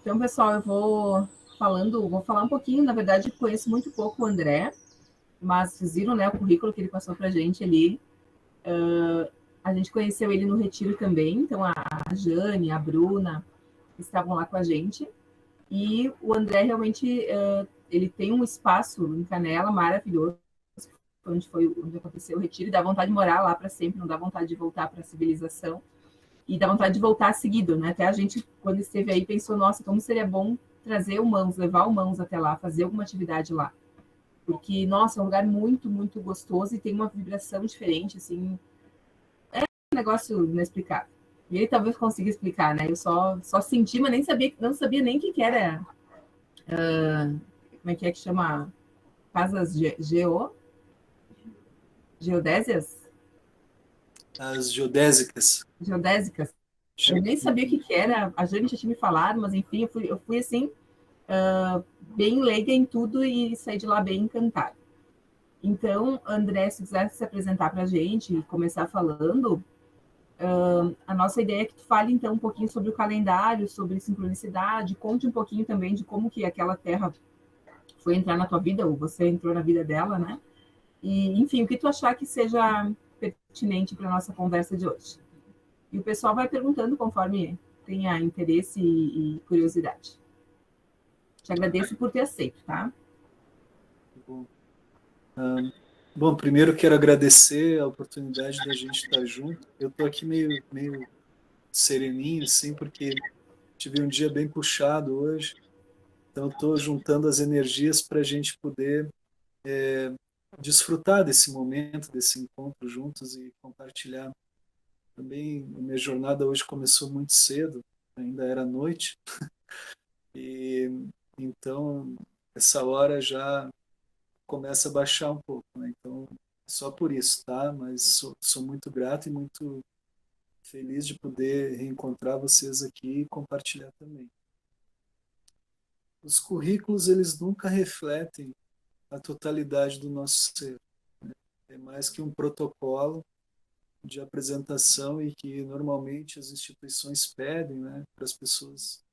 Então, pessoal, vou falar um pouquinho, na verdade, conheço muito pouco o André, mas vocês viram, né, o currículo que ele passou para a gente ali. A gente conheceu ele no retiro também, então a Jane, a Bruna estavam lá com a gente. E o André realmente, ele tem um espaço em Canela maravilhoso, onde aconteceu o retiro, e dá vontade de morar lá para sempre, não dá vontade de voltar para a civilização. E dá vontade de voltar seguido, né? Até a gente, quando esteve aí, pensou, nossa, como seria bom trazer o Mãos, levar o Mãos até lá, fazer alguma atividade lá. Porque, nossa, é um lugar muito, muito gostoso e tem uma vibração diferente, assim, um negócio inexplicável. E ele talvez consiga explicar, né? Eu só senti, mas nem sabia, não sabia nem o que era, como é que chama? Casas geodésias? As geodésicas. Geodésicas. Eu nem sabia o Uhum. que era, a Jane já tinha me falado, mas enfim, eu fui assim, bem leiga em tudo e saí de lá bem encantada. Então, André, se quiser se apresentar para a gente e começar falando, a nossa ideia é que tu fale então um pouquinho sobre o calendário, sobre sincronicidade, conte um pouquinho também de como que aquela terra foi entrar na tua vida, ou você entrou na vida dela, né? E, enfim, o que tu achar que seja pertinente para a nossa conversa de hoje. E o pessoal vai perguntando conforme tenha interesse e curiosidade. Te agradeço por ter aceito, tá? Bom, ah, bom, primeiro quero agradecer a oportunidade da gente estar junto. Eu estou aqui meio sereninho, assim, porque tive um dia bem puxado hoje. Então, estou juntando as energias para a gente poder desfrutar desse momento, desse encontro juntos e compartilhar. Também a minha jornada hoje começou muito cedo, ainda era noite, e então essa hora já começa a baixar um pouco, né? Então, só por isso, tá? Mas sou muito grato e muito feliz de poder reencontrar vocês aqui e compartilhar também. Os currículos, eles nunca refletem a totalidade do nosso ser. É mais que um protocolo de apresentação e que normalmente as instituições pedem, né, para as pessoas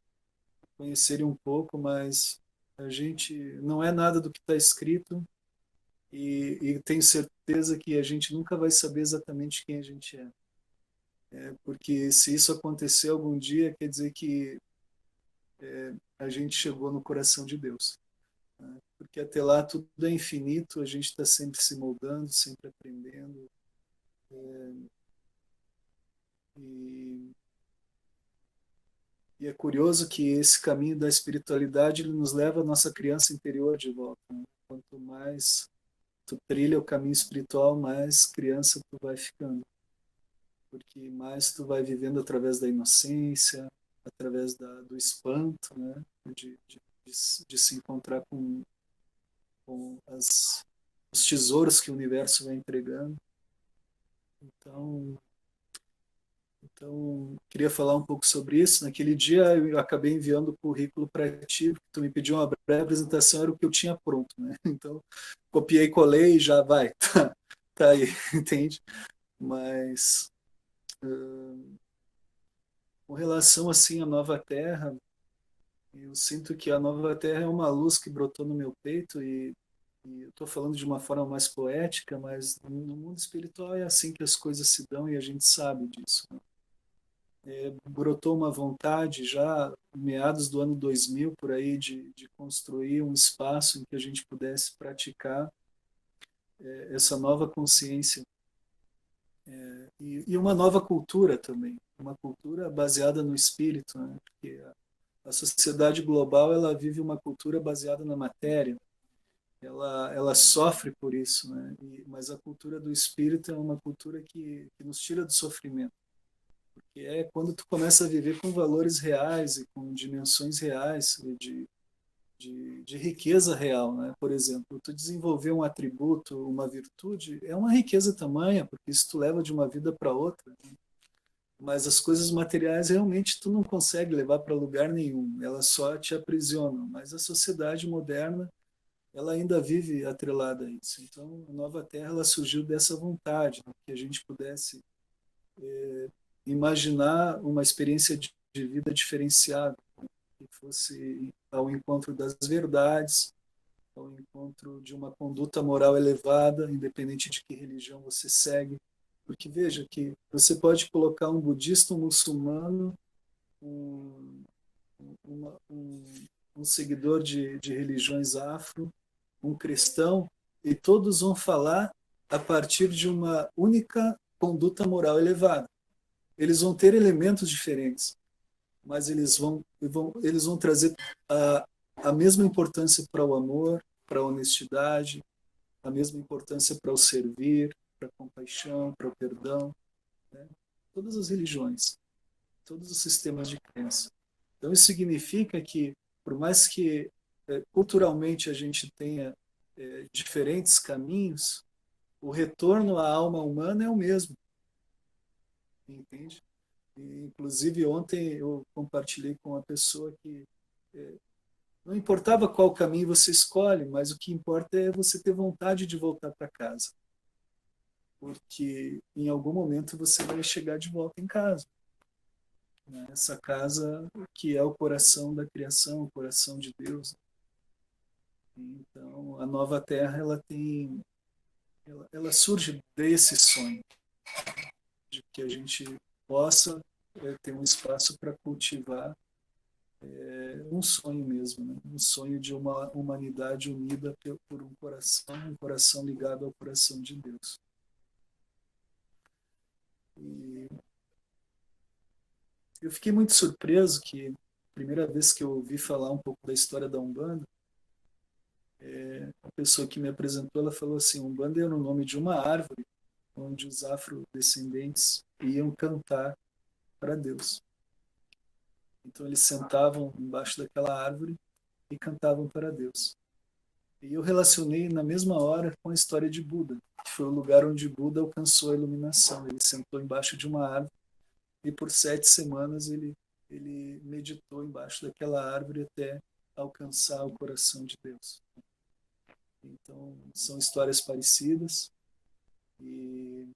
conhecerem um pouco, mas a gente não é nada do que está escrito e tenho certeza que a gente nunca vai saber exatamente quem a gente é. Porque se isso acontecer algum dia, quer dizer que a gente chegou no coração de Deus. Né? Porque até lá tudo é infinito, a gente está sempre se moldando, sempre aprendendo. E, e é curioso que esse caminho da espiritualidade ele nos leva à nossa criança interior de volta. Né? Quanto mais tu trilha o caminho espiritual, mais criança tu vai ficando. Porque mais tu vai vivendo através da inocência, através do espanto, né? De se encontrar com os tesouros que o universo vai entregando. Então, queria falar um pouco sobre isso. Naquele dia, eu acabei enviando o currículo para ti, porque tu me pediu uma breve apresentação, era o que eu tinha pronto, né? Então, copiei, colei e já vai. Tá aí, entende? Mas, com relação, assim, à Nova Terra, eu sinto que a Nova Terra é uma luz que brotou no meu peito e eu estou falando de uma forma mais poética, mas no mundo espiritual é assim que as coisas se dão e a gente sabe disso. Né? Brotou uma vontade já em meados do ano 2000 por aí de construir um espaço em que a gente pudesse praticar essa nova consciência e uma nova cultura também, uma cultura baseada no espírito, né? Porque a sociedade global ela vive uma cultura baseada na matéria, ela sofre por isso, né? Mas a cultura do espírito é uma cultura que nos tira do sofrimento. Que é quando tu começa a viver com valores reais e com dimensões reais de riqueza real, né? Por exemplo, tu desenvolver um atributo, uma virtude, é uma riqueza tamanha, porque isso tu leva de uma vida para outra. Né? Mas as coisas materiais realmente tu não consegue levar para lugar nenhum, elas só te aprisionam. Mas a sociedade moderna, ela ainda vive atrelada a isso. Então, a Nova Terra, ela surgiu dessa vontade, né? Que a gente pudesse imaginar uma experiência de vida diferenciada. que fosse ao encontro das verdades, ao encontro de uma conduta moral elevada, independente de que religião você segue. Porque veja que você pode colocar um budista, um muçulmano, um, uma, um seguidor de religiões afro, um cristão, e todos vão falar a partir de uma única conduta moral elevada. Eles vão ter elementos diferentes, mas eles vão trazer a mesma importância para o amor, para a honestidade, a mesma importância para o servir, para a compaixão, para o perdão, né? Todas as religiões, todos os sistemas de crença. Então, isso significa que, por mais que culturalmente a gente tenha diferentes caminhos, o retorno à alma humana é o mesmo, entende? E, inclusive, ontem eu compartilhei com uma pessoa que não importava qual caminho você escolhe, mas o que importa é você ter vontade de voltar para casa. Porque em algum momento você vai chegar de volta em casa, né? Essa casa que é o coração da criação, o coração de Deus. Então, a nova terra, ela surge desse sonho, de que a gente possa ter um espaço para cultivar um sonho mesmo, né? Um sonho de uma humanidade unida por um coração ligado ao coração de Deus. E eu fiquei muito surpreso que, a primeira vez que eu ouvi falar um pouco da história da Umbanda, a pessoa que me apresentou, ela falou assim: Umbanda era o nome de uma árvore onde os afrodescendentes iam cantar para Deus. Então eles sentavam embaixo daquela árvore e cantavam para Deus. E eu relacionei na mesma hora com a história de Buda, que foi o lugar onde Buda alcançou a iluminação. Ele sentou embaixo de uma árvore e por 7 semanas ele meditou embaixo daquela árvore até alcançar o coração de Deus. Então, são histórias parecidas e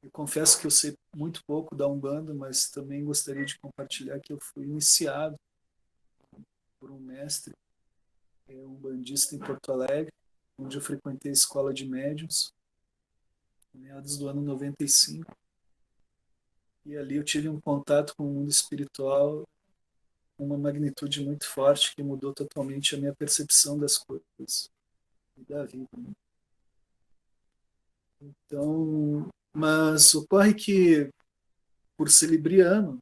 eu confesso que eu sei muito pouco da Umbanda, mas também gostaria de compartilhar que eu fui iniciado por um mestre umbandista em Porto Alegre, onde eu frequentei a escola de médiuns, em meados do ano 95. E ali eu tive um contato com o mundo espiritual, uma magnitude muito forte que mudou totalmente a minha percepção das coisas e da vida. Então, mas ocorre que, por ser libriano,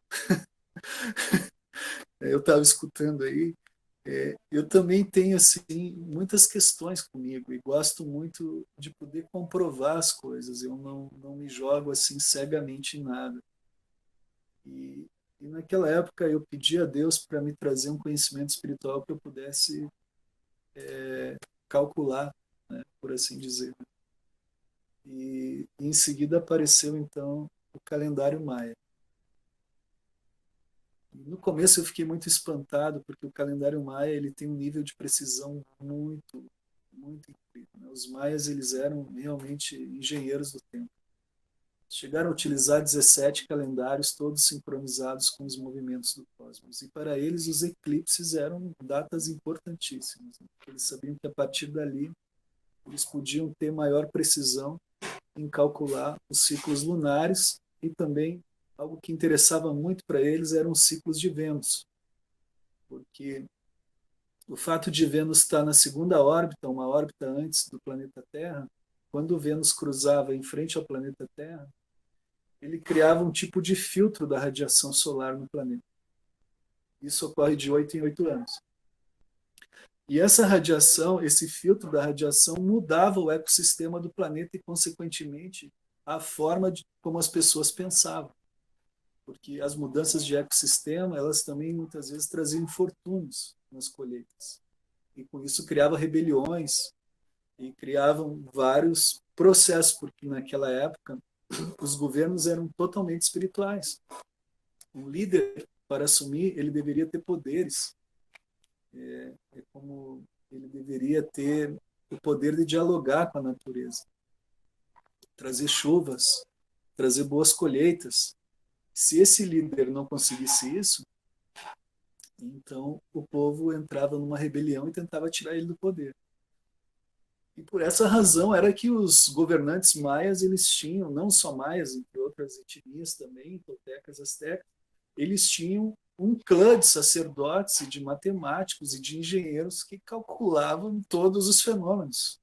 eu estava escutando aí, eu também tenho assim muitas questões comigo e gosto muito de poder comprovar as coisas. Eu não me jogo assim cegamente em nada. E naquela época eu pedi a Deus para me trazer um conhecimento espiritual que eu pudesse calcular, né, por assim dizer. E em seguida apareceu então o calendário maia. No começo eu fiquei muito espantado, porque o calendário maia ele tem um nível de precisão muito, muito incrível, né? Os maias eles eram realmente engenheiros do tempo. Chegaram a utilizar 17 calendários, todos sincronizados com os movimentos do cosmos. E para eles os eclipses eram datas importantíssimas, né? Eles sabiam que a partir dali eles podiam ter maior precisão em calcular os ciclos lunares e também algo que interessava muito para eles eram os ciclos de Vênus, porque o fato de Vênus estar na segunda órbita, uma órbita antes do planeta Terra, quando Vênus cruzava em frente ao planeta Terra, ele criava um tipo de filtro da radiação solar no planeta. Isso ocorre de 8 em 8 anos. E essa radiação, esse filtro da radiação mudava o ecossistema do planeta e, consequentemente, a forma de como as pessoas pensavam. Porque as mudanças de ecossistema, elas também muitas vezes traziam infortúnios nas colheitas. E com isso criava rebeliões e criavam vários processos, porque naquela época os governos eram totalmente espirituais. Um líder, para assumir, ele deveria ter poderes. É como ele deveria ter o poder de dialogar com a natureza, trazer chuvas, trazer boas colheitas. Se esse líder não conseguisse isso, Então, o povo entrava numa rebelião e tentava tirar ele do poder. E por essa razão era que os governantes maias, eles tinham, não só maias, entre outras etnias também, toltecas, astecas, eles tinham um clã de sacerdotes e de matemáticos e de engenheiros que calculavam todos os fenômenos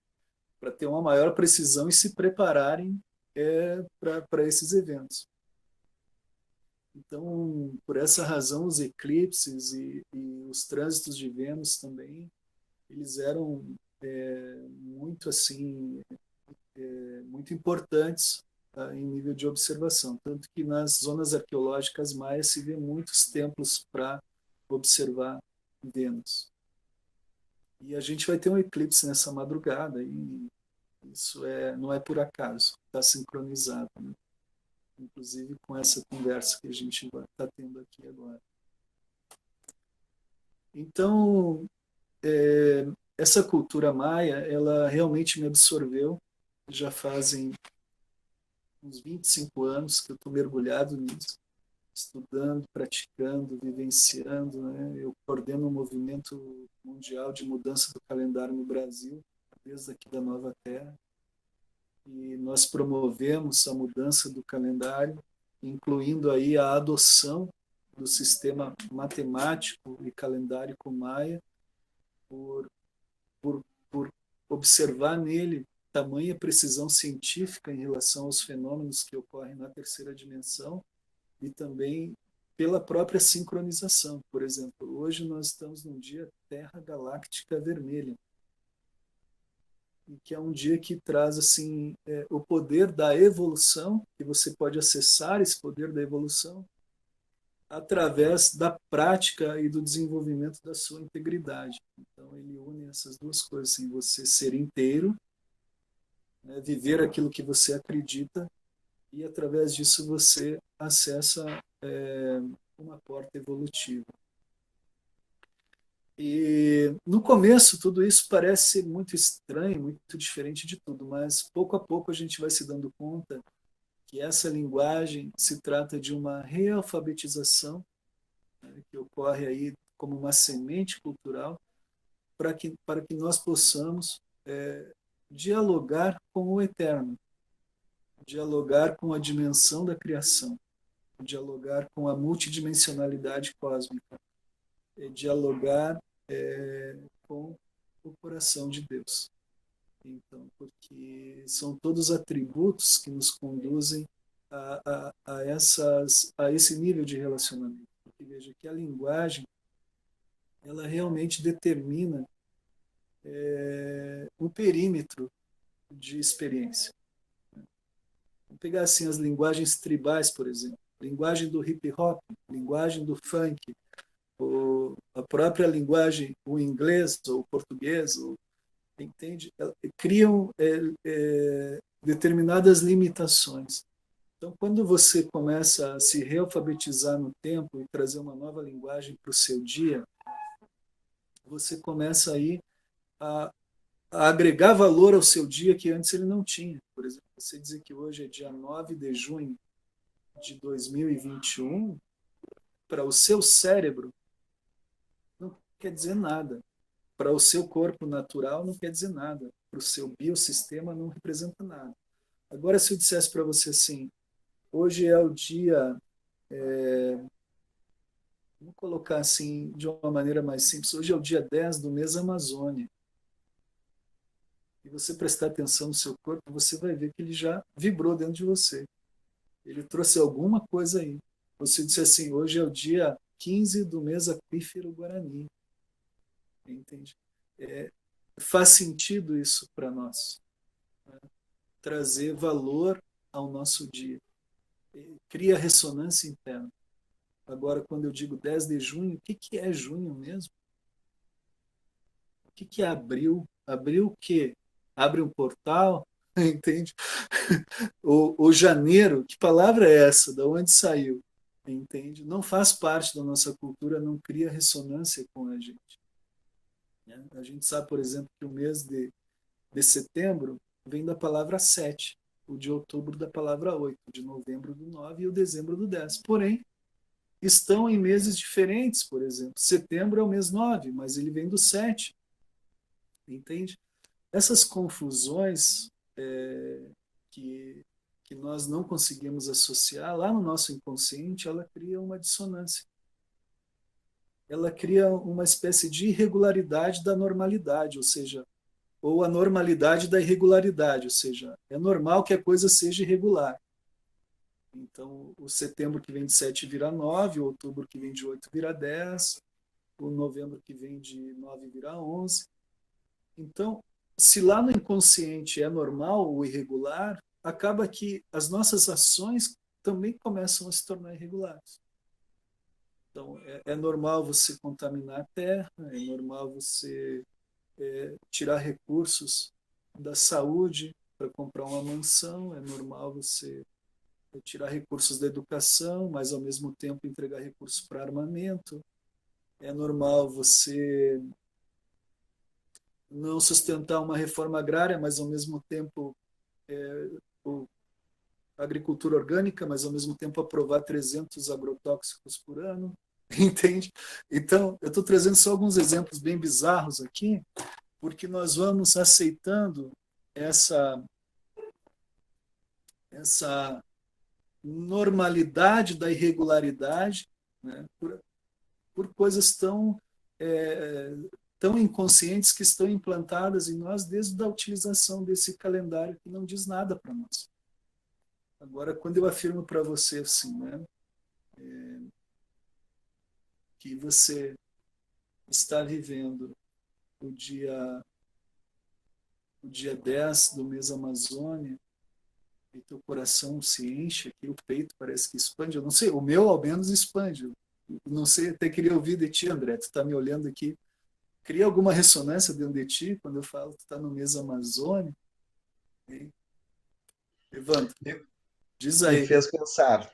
para ter uma maior precisão e se prepararem para esses eventos. Então, por essa razão, os eclipses e os trânsitos de Vênus também, eles eram muito assim, muito importantes em nível de observação. Tanto que nas zonas arqueológicas maias se vê muitos templos para observar Vênus. E a gente vai ter um eclipse nessa madrugada, e isso não é por acaso, está sincronizado, né? Inclusive com essa conversa que a gente está tendo aqui agora. Então, essa cultura maia, ela realmente me absorveu. Já fazem uns 25 anos que eu estou mergulhado nisso, estudando, praticando, vivenciando, né? Eu coordeno um movimento mundial de mudança do calendário no Brasil, desde aqui da Nova Terra, e nós promovemos a mudança do calendário, incluindo aí a adoção do sistema matemático e calendárico maia, por, por observar nele tamanha precisão científica em relação aos fenômenos que ocorrem na terceira dimensão e também pela própria sincronização. Por exemplo, hoje nós estamos num dia Terra Galáctica Vermelha, que é um dia que traz assim o poder da evolução, que você pode acessar esse poder da evolução através da prática e do desenvolvimento da sua integridade. Então ele une essas duas coisas, assim, você ser inteiro, né, viver aquilo que você acredita, e através disso você acessa uma porta evolutiva. E no começo tudo isso parece muito estranho, muito diferente de tudo, mas pouco a pouco a gente vai se dando conta que essa linguagem se trata de uma realfabetização, né, que ocorre aí como uma semente cultural para que nós possamos dialogar com o eterno, dialogar com a dimensão da criação, dialogar com a multidimensionalidade cósmica, dialogar com o coração de Deus. Então, porque são todos atributos que nos conduzem a esse nível de relacionamento. Porque veja que a linguagem, ela realmente determina um perímetro de experiência. Vamos pegar assim as linguagens tribais, por exemplo, linguagem do hip hop, linguagem do funk, ou a própria linguagem, o inglês ou o português, entende? Criam determinadas limitações. Então, quando você começa a se realfabetizar no tempo e trazer uma nova linguagem para o seu dia, você começa aí a, a agregar valor ao seu dia que antes ele não tinha. Por exemplo, você dizer que hoje é dia 9 de junho de 2021, para o seu cérebro, não quer dizer nada. Para o seu corpo natural, não quer dizer nada. Para o seu biossistema, não representa nada. Agora, se eu dissesse para você assim, hoje é o dia, vamos colocar assim de uma maneira mais simples, hoje é o dia 10 do mês Amazônia, e você prestar atenção no seu corpo, você vai ver que ele já vibrou dentro de você. Ele trouxe alguma coisa aí. Você disse assim, hoje é o dia 15 do mês aquífero Guarani. Entende? Faz sentido isso para nós, né? Trazer valor ao nosso dia. Cria ressonância interna. Agora, quando eu digo 10 de junho, o que é junho mesmo? O que é abril? Abril o quê? Abre um portal? Entende? O janeiro, que palavra é essa? De onde saiu? Entende? Não faz parte da nossa cultura, não cria ressonância com a gente. A gente sabe, por exemplo, que o mês de setembro vem da palavra 7, o de outubro da palavra 8, de novembro do 9 e o dezembro do 10. Porém, estão em meses diferentes, por exemplo. Setembro é o mês 9, mas ele vem do 7, entende? Essas confusões que, que nós não conseguimos associar, lá no nosso inconsciente, ela cria uma dissonância. Ela cria uma espécie de irregularidade da normalidade, ou seja, ou a normalidade da irregularidade, ou seja, é normal que a coisa seja irregular. Então, o setembro que vem de 7 vira 9, o outubro que vem de 8 vira 10, o novembro que vem de 9 vira 11. Então, se lá no inconsciente é normal ou irregular, acaba que as nossas ações também começam a se tornar irregulares. Então, é normal você contaminar a terra, é normal você tirar recursos da saúde para comprar uma mansão, é normal você tirar recursos da educação, mas ao mesmo tempo entregar recursos para armamento. É normal você não sustentar uma reforma agrária, mas ao mesmo tempo agricultura orgânica, mas ao mesmo tempo aprovar 300 agrotóxicos por ano, entende? Então, eu estou trazendo só alguns exemplos bem bizarros aqui, porque nós vamos aceitando essa normalidade da irregularidade, né, por coisas tão inconscientes que estão implantadas em nós desde a utilização desse calendário que não diz nada para nós. Agora, quando eu afirmo para você assim, né, que você está vivendo o dia 10 do mês Amazônia, e teu coração se enche, aqui o peito parece que expande, eu não sei, o meu ao menos expande, eu não sei, até queria ouvir de ti, André, tu está me olhando aqui, cria alguma ressonância dentro de ti quando eu falo que tu está no mês Amazônia? Hein? Evandro, diz Me aí. fez pensar.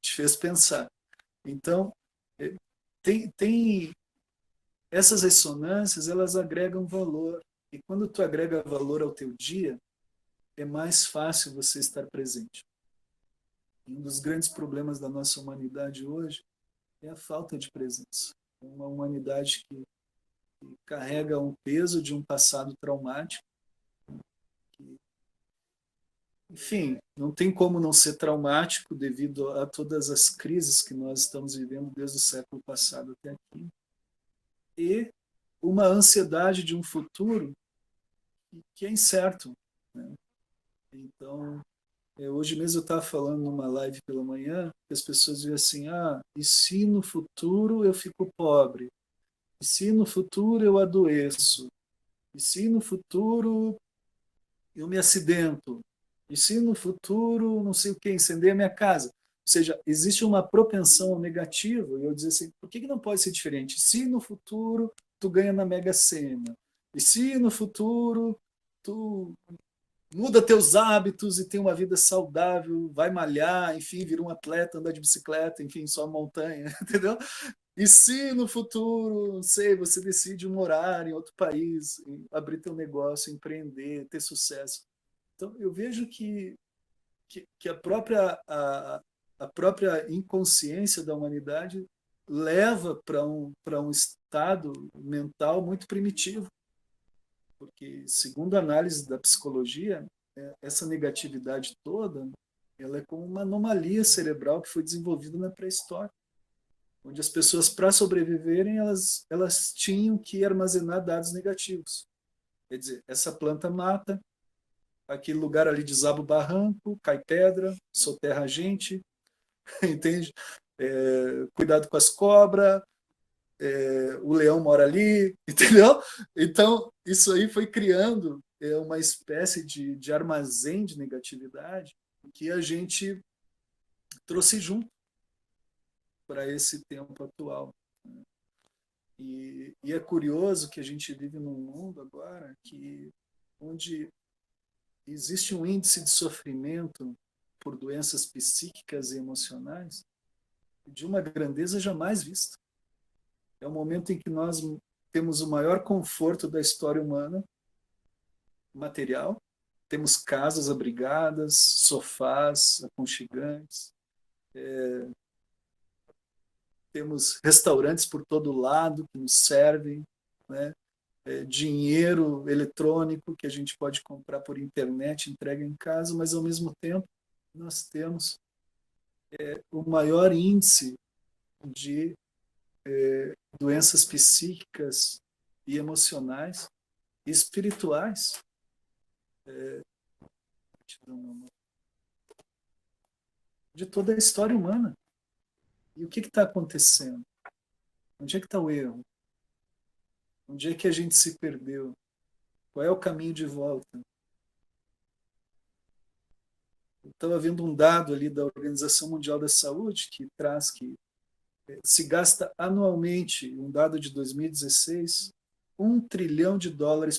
Te fez pensar. Então, tem essas ressonâncias, elas agregam valor. E quando tu agrega valor ao teu dia, é mais fácil você estar presente. E um dos grandes problemas da nossa humanidade hoje é a falta de presença. É uma humanidade que carrega um peso de um passado traumático. Que, enfim, não tem como não ser traumático devido a todas as crises que nós estamos vivendo desde o século passado até aqui. E uma ansiedade de um futuro que é incerto, né? Então, hoje mesmo eu estava falando numa live pela manhã, que as pessoas diziam assim, e se no futuro eu fico pobre? E se no futuro eu adoeço? E se no futuro eu me acidento? E se no futuro, não sei o que, incender a minha casa? Ou seja, existe uma propensão ao negativo, e eu dizer assim, por que não pode ser diferente? Se no futuro tu ganha na Mega Sena? E se no futuro tu muda teus hábitos e tem uma vida saudável, vai malhar, enfim, vira um atleta, andar de bicicleta, enfim, só montanha, entendeu? E se no futuro, não sei, você decide morar em outro país, abrir teu negócio, empreender, ter sucesso. Então, eu vejo que a própria inconsciência da humanidade leva para um estado mental muito primitivo. Porque, segundo a análise da psicologia, essa negatividade toda ela é como uma anomalia cerebral que foi desenvolvida na pré-história, onde as pessoas, para sobreviverem, elas tinham que armazenar dados negativos. Quer dizer, essa planta mata, aquele lugar ali desaba o barranco, cai pedra, soterra a gente, entende? Cuidado com as cobras, o leão mora ali, entendeu? Então, isso aí foi criando uma espécie de armazém de negatividade que a gente trouxe junto para esse tempo atual. E é curioso que a gente vive num mundo agora onde existe um índice de sofrimento por doenças psíquicas e emocionais de uma grandeza jamais vista. É o momento em que nós temos o maior conforto da história humana, material. Temos casas abrigadas, sofás aconchegantes, temos restaurantes por todo lado que nos servem, né? Dinheiro eletrônico que a gente pode comprar por internet, entrega em casa, mas ao mesmo tempo nós temos o maior índice de doenças psíquicas e emocionais e espirituais de toda a história humana. E o que está acontecendo? Onde é que está o erro? Onde é que a gente se perdeu? Qual é o caminho de volta? Estava vendo um dado ali da Organização Mundial da Saúde que traz que se gasta anualmente, um dado de 2016, US$ 1 trilhão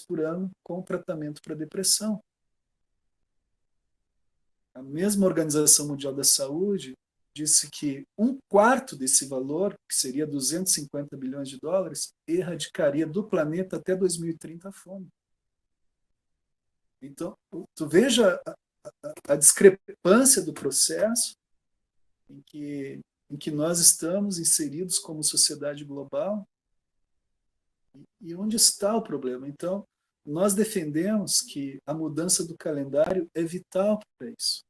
por ano com tratamento para depressão. A mesma Organização Mundial da Saúde disse que 1/4 desse valor, que seria US$ 250 bilhões, erradicaria do planeta até 2030 a fome. Então, tu veja a discrepância do processo em que nós estamos inseridos como sociedade global e onde está o problema. Então, nós defendemos que a mudança do calendário é vital para isso.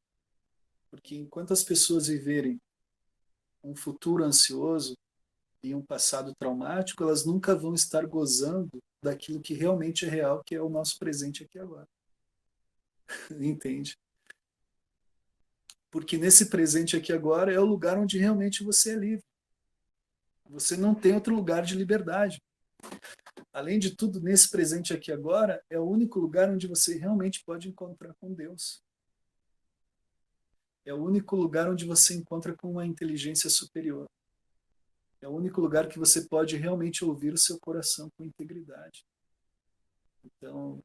Porque enquanto as pessoas viverem um futuro ansioso e um passado traumático, elas nunca vão estar gozando daquilo que realmente é real, que é o nosso presente aqui agora. Entende? Porque nesse presente aqui agora é o lugar onde realmente você é livre. Você não tem outro lugar de liberdade. Além de tudo, nesse presente aqui agora, é o único lugar onde você realmente pode encontrar com Deus. É o único lugar onde você encontra com uma inteligência superior. É o único lugar que você pode realmente ouvir o seu coração com integridade. Então,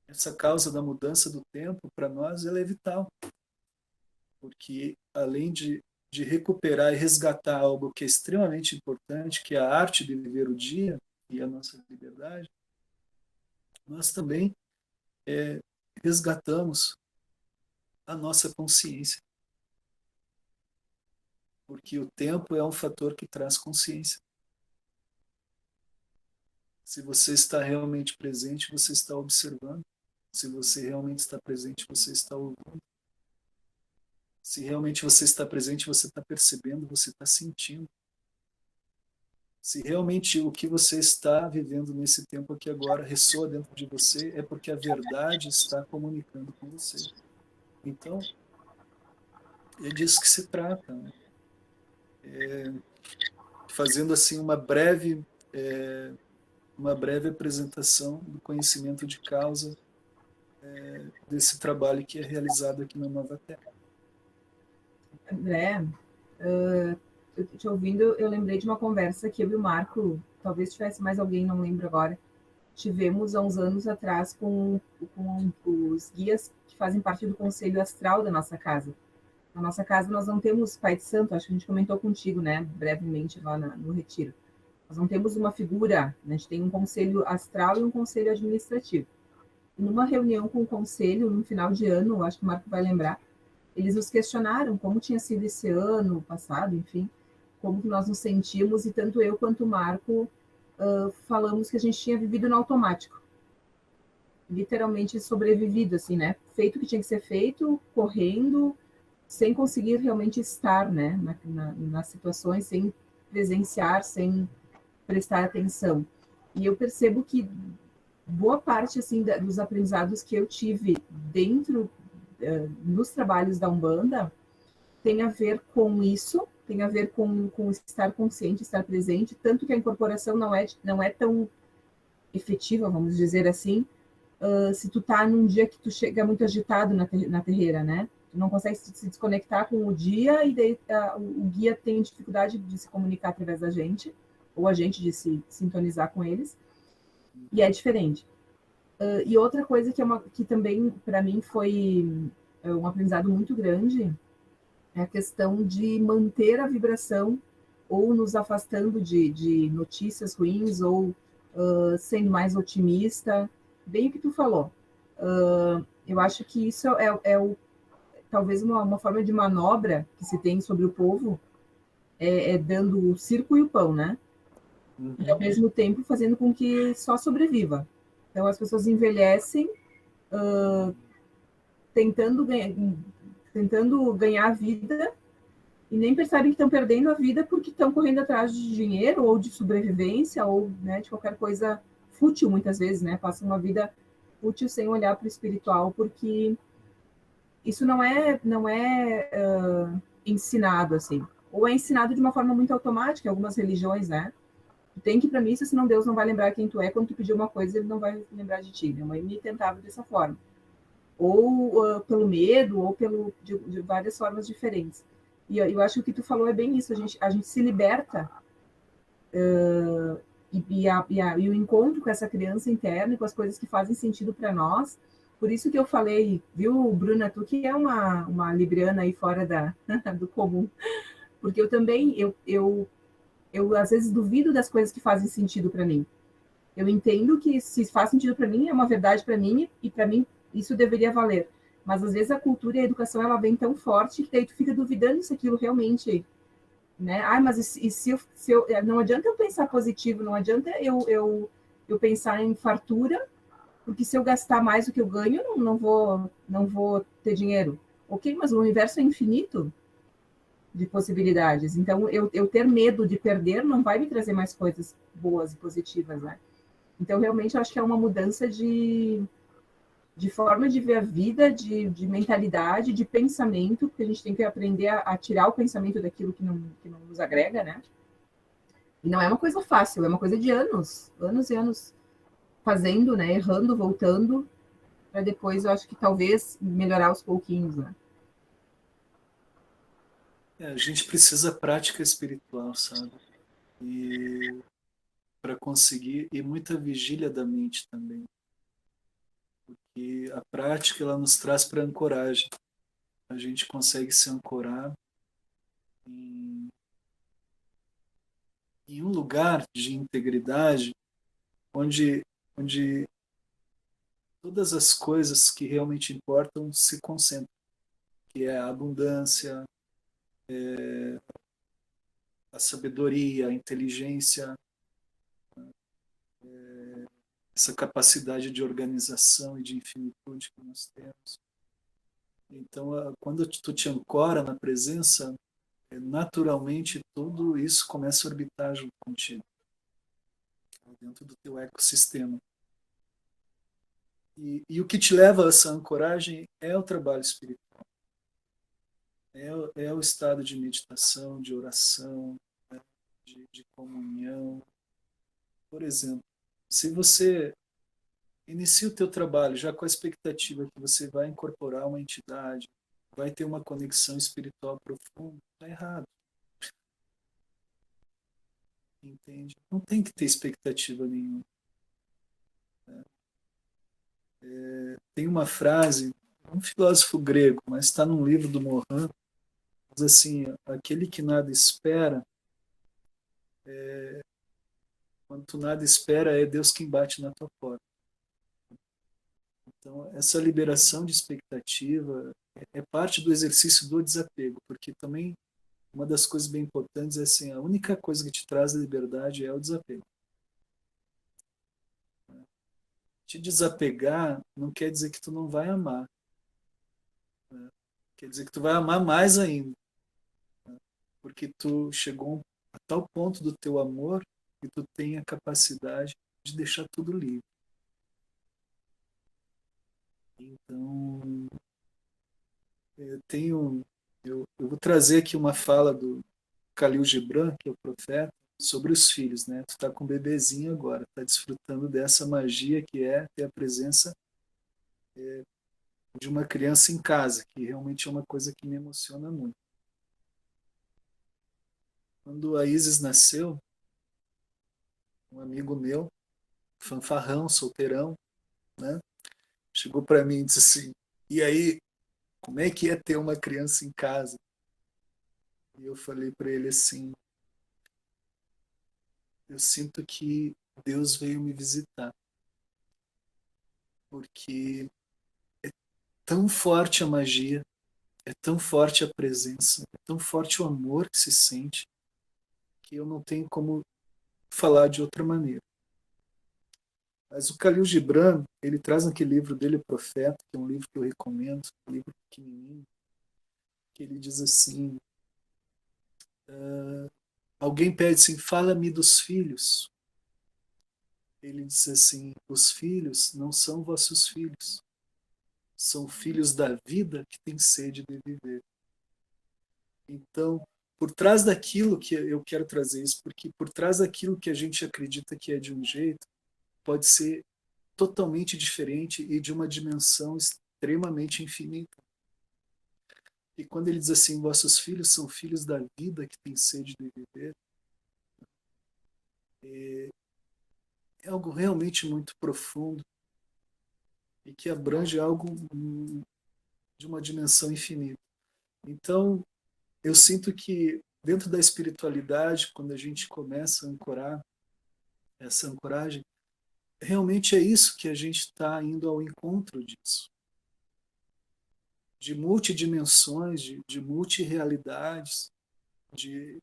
essa causa da mudança do tempo, para nós, ela é vital. Porque, além de recuperar e resgatar algo que é extremamente importante, que é a arte de viver o dia e a nossa liberdade, nós também resgatamos a nossa consciência. Porque o tempo é um fator que traz consciência. Se você está realmente presente, você está observando. Se você realmente está presente, você está ouvindo. Se realmente você está presente, você está percebendo, você está sentindo. Se realmente o que você está vivendo nesse tempo aqui agora ressoa dentro de você, é porque a verdade está comunicando com você. Então, é disso que se trata, né? Fazendo assim uma breve apresentação do conhecimento de causa desse trabalho que é realizado aqui na Nova Terra. André, eu te ouvindo, eu lembrei de uma conversa que eu e o Marco, talvez tivesse mais alguém, não lembro agora, tivemos há uns anos atrás com os guias que fazem parte do conselho astral da nossa casa. Na nossa casa nós não temos pai de santo, acho que a gente comentou contigo, né, brevemente lá no retiro. Nós não temos uma figura, né? A gente tem um conselho astral e um conselho administrativo. E numa reunião com o conselho, no final de ano, acho que o Marco vai lembrar, eles nos questionaram como tinha sido esse ano passado, enfim, como que nós nos sentimos, e tanto eu quanto o Marco falamos que a gente tinha vivido no automático. Literalmente sobrevivido, assim, né? Feito o que tinha que ser feito, correndo, sem conseguir realmente estar, né, nas situações, sem presenciar, sem prestar atenção. E eu percebo que boa parte assim dos aprendizados que eu tive dentro nos trabalhos da Umbanda tem a ver com isso, tem a ver com estar consciente, estar presente, tanto que a incorporação não é tão efetiva, vamos dizer assim, se tu tá num dia que tu chega muito agitado na terreira, né? Tu não consegue se desconectar com o dia e daí o guia tem dificuldade de se comunicar através da gente, ou a gente de se sintonizar com eles, e é diferente. E outra coisa que também, para mim, foi um aprendizado muito grande, é a questão de manter a vibração, ou nos afastando de notícias ruins, ou sendo mais otimista, bem o que tu falou. Eu acho que isso talvez uma forma de manobra que se tem sobre o povo, dando o circo e o pão, né? E ao Uhum. mesmo tempo fazendo com que só sobreviva. Então as pessoas envelhecem tentando ganhar, tentando ganhar a vida e nem percebem que estão perdendo a vida porque estão correndo atrás de dinheiro ou de sobrevivência ou, né, de qualquer coisa fútil muitas vezes, né? Passam uma vida fútil sem olhar para o espiritual porque isso não é ensinado assim, ou é ensinado de uma forma muito automática em algumas religiões, né? Tu tem que ir para missa, senão Deus não vai lembrar quem tu é quando tu pedir uma coisa, ele não vai lembrar de ti. Minha mãe me tentava dessa forma, ou pelo medo, ou de várias formas diferentes. E eu acho que o que tu falou é bem isso, a gente se liberta e o encontro com essa criança interna e com as coisas que fazem sentido para nós. Por isso que eu falei, viu, Bruna, tu que é uma libriana aí fora do comum, porque eu também, eu às vezes duvido das coisas que fazem sentido para mim. Eu entendo que se faz sentido para mim, é uma verdade para mim, e para mim isso deveria valer. Mas às vezes a cultura e a educação ela vem tão forte que daí tu fica duvidando se aquilo realmente, né? Ah, mas se eu não adianta eu pensar positivo, não adianta eu pensar em fartura, porque se eu gastar mais do que eu ganho, não vou ter dinheiro. Ok, mas o universo é infinito de possibilidades. Então, eu ter medo de perder não vai me trazer mais coisas boas e positivas, né? Então, realmente, eu acho que é uma mudança de forma de ver a vida, de mentalidade, de pensamento, porque a gente tem que aprender a tirar o pensamento daquilo que não nos agrega, né? E não é uma coisa fácil, é uma coisa de anos, anos e anos fazendo, né? Errando, voltando, para depois eu acho que talvez melhorar aos pouquinhos, né? A gente precisa prática espiritual, sabe? E para conseguir, e muita vigília da mente também. E a prática ela nos traz para ancoragem. A gente consegue se ancorar em, em um lugar de integridade onde, onde todas as coisas que realmente importam se concentram, que é a abundância, a sabedoria, a inteligência, essa capacidade de organização e de infinitude que nós temos. Então, quando tu te ancora na presença, naturalmente tudo isso começa a orbitar junto contigo, dentro do teu ecossistema. E o que te leva a essa ancoragem é o trabalho espiritual, é o estado de meditação, de oração, né, de comunhão. Por exemplo, se você inicia o teu trabalho já com a expectativa que você vai incorporar uma entidade, vai ter uma conexão espiritual profunda, está errado, entende? Não tem que ter expectativa nenhuma. Tem uma frase, um filósofo grego, mas está num livro do Mohan, diz assim: aquele que nada espera, quando tu nada espera, é Deus quem bate na tua porta. Então, essa liberação de expectativa é parte do exercício do desapego, porque também uma das coisas bem importantes é assim, a única coisa que te traz a liberdade é o desapego. Te desapegar não quer dizer que tu não vai amar, né? Quer dizer que tu vai amar mais ainda, porque tu chegou a tal ponto do teu amor que tu tem a capacidade de deixar tudo livre. Então, eu tenho, eu vou trazer aqui uma fala do Khalil Gibran, que é o profeta, sobre os filhos, né? Tu está com um bebezinho agora, está desfrutando dessa magia que é ter a presença de uma criança em casa, que realmente é uma coisa que me emociona muito. Quando a Isis nasceu, um amigo meu, fanfarrão, solteirão, né? Chegou para mim e disse assim: "E aí, como é que é ter uma criança em casa?" E eu falei para ele assim: "Eu sinto que Deus veio me visitar, porque tão forte a magia, é tão forte a presença, é tão forte o amor que se sente, que eu não tenho como falar de outra maneira. Mas o Khalil Gibran, ele traz naquele livro dele, O Profeta, que é um livro que eu recomendo, um livro pequenininho, que ele diz assim, alguém pede assim, fala-me dos filhos. Ele diz assim, os filhos não são vossos filhos, são filhos da vida que têm sede de viver. Então, por trás daquilo que eu quero trazer isso, porque por trás daquilo que a gente acredita que é de um jeito, pode ser totalmente diferente e de uma dimensão extremamente infinita. E quando ele diz assim, vossos filhos são filhos da vida que tem sede de viver, é algo realmente muito profundo e que abrange algo de uma dimensão infinita. Então, eu sinto que dentro da espiritualidade, quando a gente começa a ancorar essa ancoragem, realmente é isso que a gente está indo ao encontro disso. De multidimensões, de multirealidades, de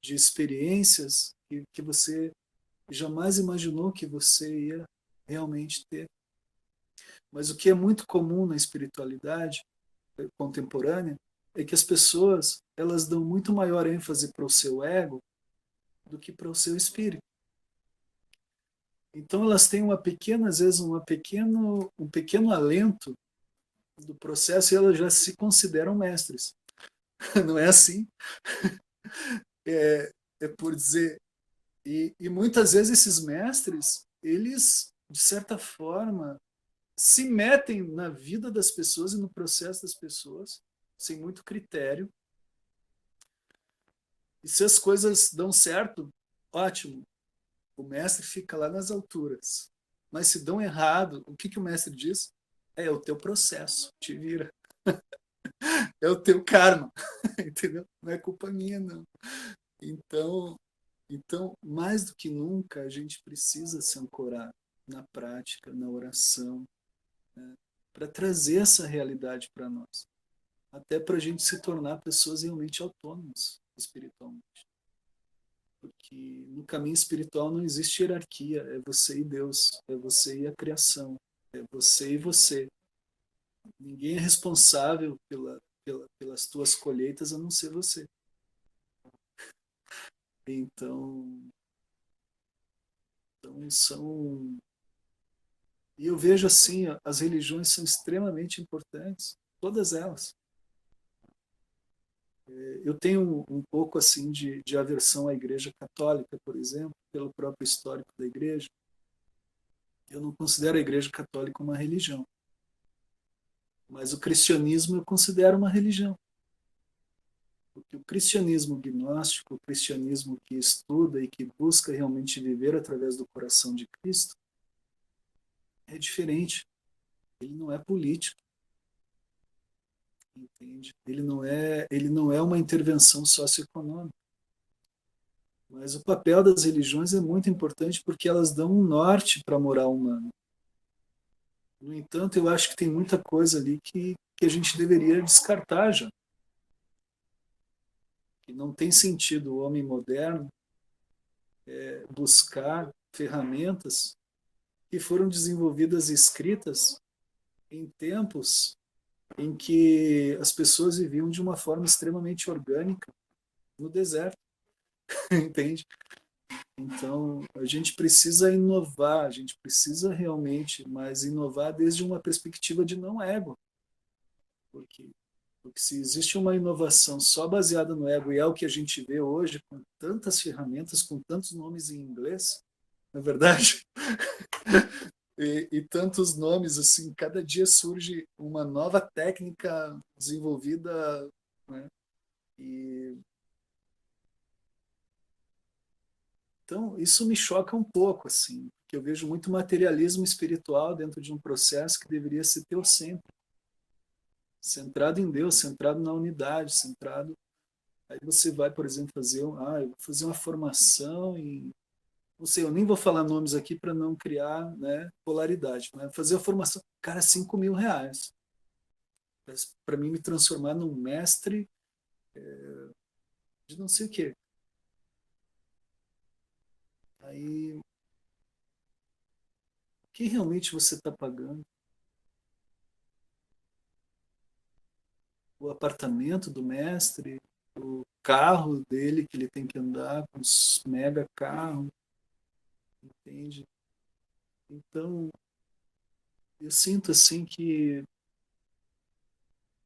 experiências que você jamais imaginou que você ia realmente ter. Mas o que é muito comum na espiritualidade contemporânea é que as pessoas elas dão muito maior ênfase para o seu ego do que para o seu espírito. Então elas têm uma pequena, às vezes, um pequeno alento do processo e elas já se consideram mestres. Não é assim? É por dizer. E muitas vezes esses mestres, eles, de certa forma, se metem na vida das pessoas e no processo das pessoas, sem muito critério. E se as coisas dão certo, ótimo. O mestre fica lá nas alturas. Mas se dão errado, o que o mestre diz? É o teu processo, te vira. É o teu karma, entendeu? Não é culpa minha, não. Então, mais do que nunca, a gente precisa se ancorar na prática, na oração, né? Para trazer essa realidade para nós. Até para a gente se tornar pessoas realmente autônomas espiritualmente. Porque no caminho espiritual não existe hierarquia, é você e Deus, é você e a criação, é você e você. Ninguém é responsável pelas tuas colheitas a não ser você. Então, são. E eu vejo assim, as religiões são extremamente importantes, todas elas. Eu tenho um pouco assim de aversão à Igreja Católica, por exemplo, pelo próprio histórico da Igreja. Eu não considero a Igreja Católica uma religião, mas o cristianismo eu considero uma religião. Porque o cristianismo gnóstico, o cristianismo que estuda e que busca realmente viver através do coração de Cristo, é diferente. Ele não é político, entende? Ele não é uma intervenção socioeconômica. Mas o papel das religiões é muito importante porque elas dão um norte para a moral humana. No entanto, eu acho que tem muita coisa ali que a gente deveria descartar já. Que não tem sentido o homem moderno buscar ferramentas que foram desenvolvidas e escritas em tempos em que as pessoas viviam de uma forma extremamente orgânica no deserto, entende? Então, a gente precisa inovar, a gente precisa realmente, mas inovar desde uma perspectiva de não ego. Porque, porque se existe uma inovação só baseada no ego, e é o que a gente vê hoje, com tantas ferramentas, com tantos nomes em inglês, na verdade, e tantos nomes, assim, cada dia surge uma nova técnica desenvolvida, né? E, então, isso me choca um pouco, assim, porque eu vejo muito materialismo espiritual dentro de um processo que deveria ser teocêntrico, centrado em Deus, centrado na unidade, centrado. Aí você vai, por exemplo, eu vou fazer uma formação em, não sei, eu nem vou falar nomes aqui para não criar, né, polaridade, mas fazer a formação, cara, R$ 5.000 para mim me transformar num mestre de não sei o quê. Aí, o que realmente você está pagando? O apartamento do mestre, o carro dele que ele tem que andar com os mega carros, entende? Então, eu sinto assim que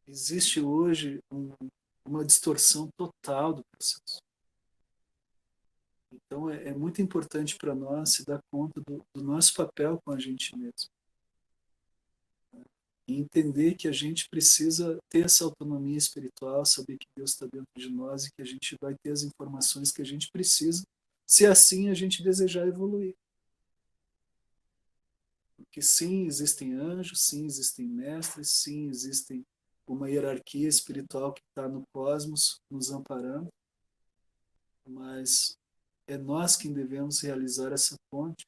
existe hoje uma distorção total do processo. Então, é muito importante para nós se dar conta do nosso papel com a gente mesmo. E entender que a gente precisa ter essa autonomia espiritual, saber que Deus está dentro de nós e que a gente vai ter as informações que a gente precisa, se assim a gente desejar evoluir. Porque sim, existem anjos, sim, existem mestres, sim, existem uma hierarquia espiritual que está no cosmos nos amparando, mas é nós quem devemos realizar essa ponte.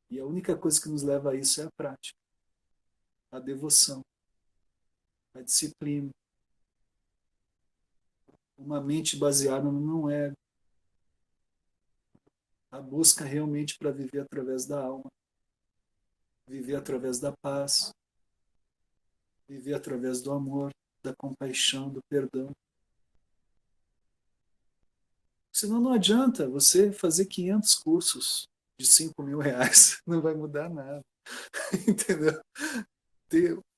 E a única coisa que nos leva a isso é a prática, a devoção, a disciplina, uma mente baseada no não ego, a busca realmente para viver através da alma, viver através da paz, viver através do amor, da compaixão, do perdão. Senão não adianta você fazer 500 cursos de 5.000 reais, não vai mudar nada, entendeu?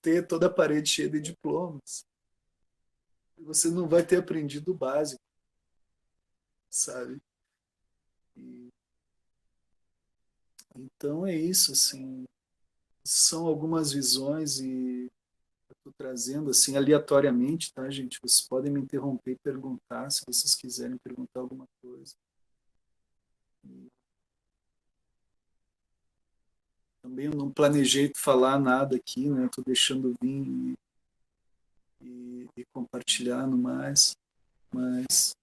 Ter toda a parede cheia de diplomas, você não vai ter aprendido o básico, sabe? E, então é isso, assim, são algumas visões e eu estou trazendo assim aleatoriamente, tá, gente? Vocês podem me interromper e perguntar se vocês quiserem perguntar alguma coisa. E também eu não planejei falar nada aqui, né? Estou deixando vir e compartilhar no mais, mas,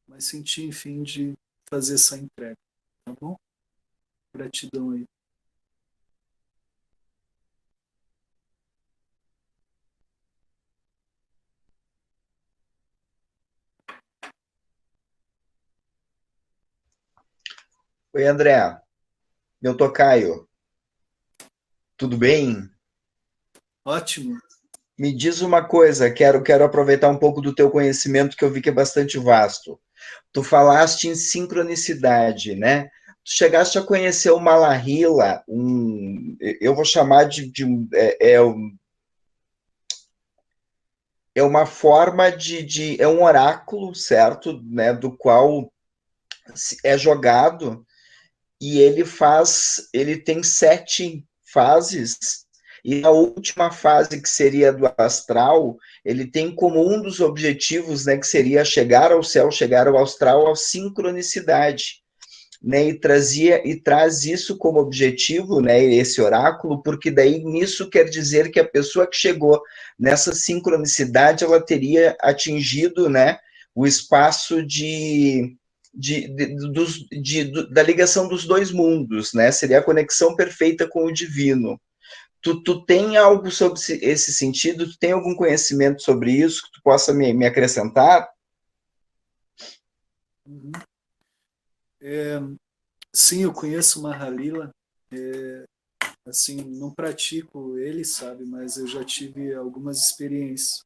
mas senti, enfim, de fazer essa entrega, tá bom? Gratidão aí. Oi, André, meu tocaio, tudo bem? Ótimo. Me diz uma coisa, quero aproveitar um pouco do teu conhecimento que eu vi que é bastante vasto. Tu falaste em sincronicidade, né? Tu chegaste a conhecer o Malahila, eu vou chamar é uma forma é um oráculo, certo? Né? Do qual é jogado e ele tem 7 fases, e a última fase, que seria do astral, ele tem como um dos objetivos, né, que seria chegar ao céu, chegar ao astral, a sincronicidade, né, e traz isso como objetivo, né, esse oráculo, porque daí nisso quer dizer que a pessoa que chegou nessa sincronicidade, ela teria atingido, né, o espaço da ligação dos dois mundos, né? Seria a conexão perfeita com o divino. Tu tem algo sobre esse sentido? Tu tem algum conhecimento sobre isso que tu possa me acrescentar? Uhum. Sim, eu conheço o Mahalila. Assim, não pratico ele, sabe, mas eu já tive algumas experiências.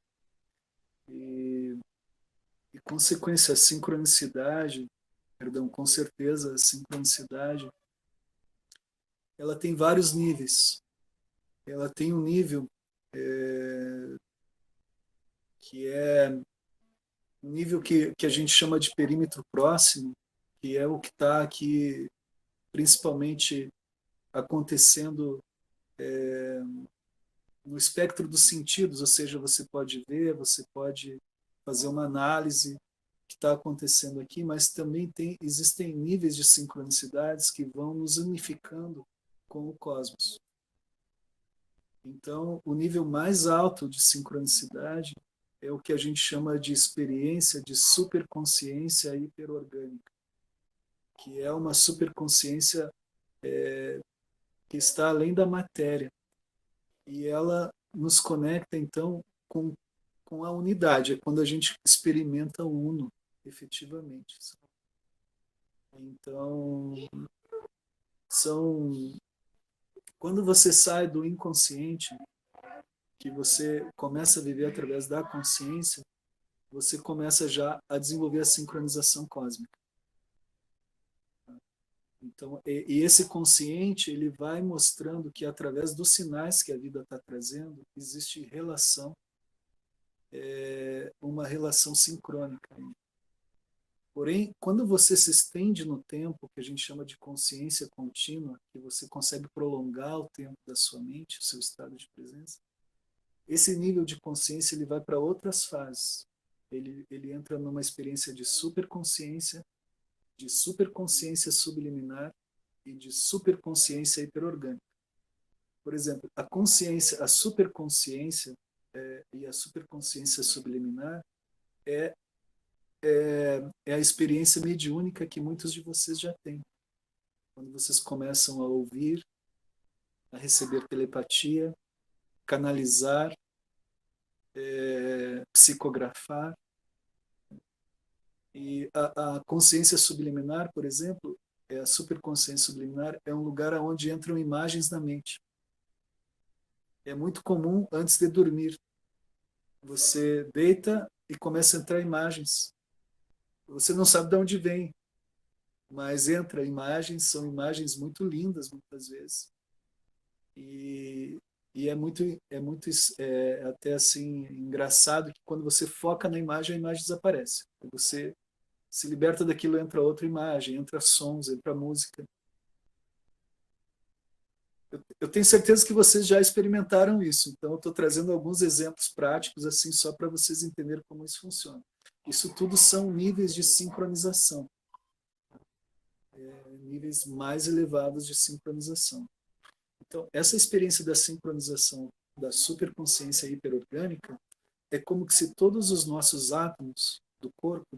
E, e consequência, a sincronicidade, perdão, com certeza, a sincronicidade, ela tem vários níveis. Ela tem um nível que é um nível que a gente chama de perímetro próximo, que é o que está aqui principalmente acontecendo no espectro dos sentidos, ou seja, você pode ver, você pode fazer uma análise que está acontecendo aqui, mas também existem níveis de sincronicidades que vão nos unificando com o cosmos. Então, o nível mais alto de sincronicidade é o que a gente chama de experiência de superconsciência hiperorgânica, que é uma superconsciência que está além da matéria. E ela nos conecta, então, com a unidade. É quando a gente experimenta o uno, efetivamente. Então, quando você sai do inconsciente, que você começa a viver através da consciência, você começa já a desenvolver a sincronização cósmica. Então, e esse consciente, ele vai mostrando que através dos sinais que a vida está trazendo, existe relação, uma relação sincrônica. Porém, quando você se estende no tempo, que a gente chama de consciência contínua, que você consegue prolongar o tempo da sua mente, o seu estado de presença, esse nível de consciência ele vai para outras fases. Ele entra numa experiência de superconsciência subliminar e de superconsciência hiperorgânica. Por exemplo, a consciência, a superconsciência e a superconsciência subliminar é a experiência mediúnica que muitos de vocês já têm. Quando vocês começam a ouvir, a receber telepatia, canalizar, psicografar. E a consciência subliminar, por exemplo, a superconsciência subliminar, é um lugar onde entram imagens na mente. É muito comum antes de dormir. Você deita e começa a entrar imagens. Você não sabe de onde vem, mas entra imagens, são imagens muito lindas muitas vezes. E é muito até assim engraçado que quando você foca na imagem, a imagem desaparece. Você se liberta daquilo, entra outra imagem, entra sons, entra música. Eu tenho certeza que vocês já experimentaram isso, então eu estou trazendo alguns exemplos práticos assim só para vocês entenderem como isso funciona. Isso tudo são níveis de sincronização, níveis mais elevados de sincronização. Então, essa experiência da sincronização da superconsciência hiperorgânica é como se todos os nossos átomos do corpo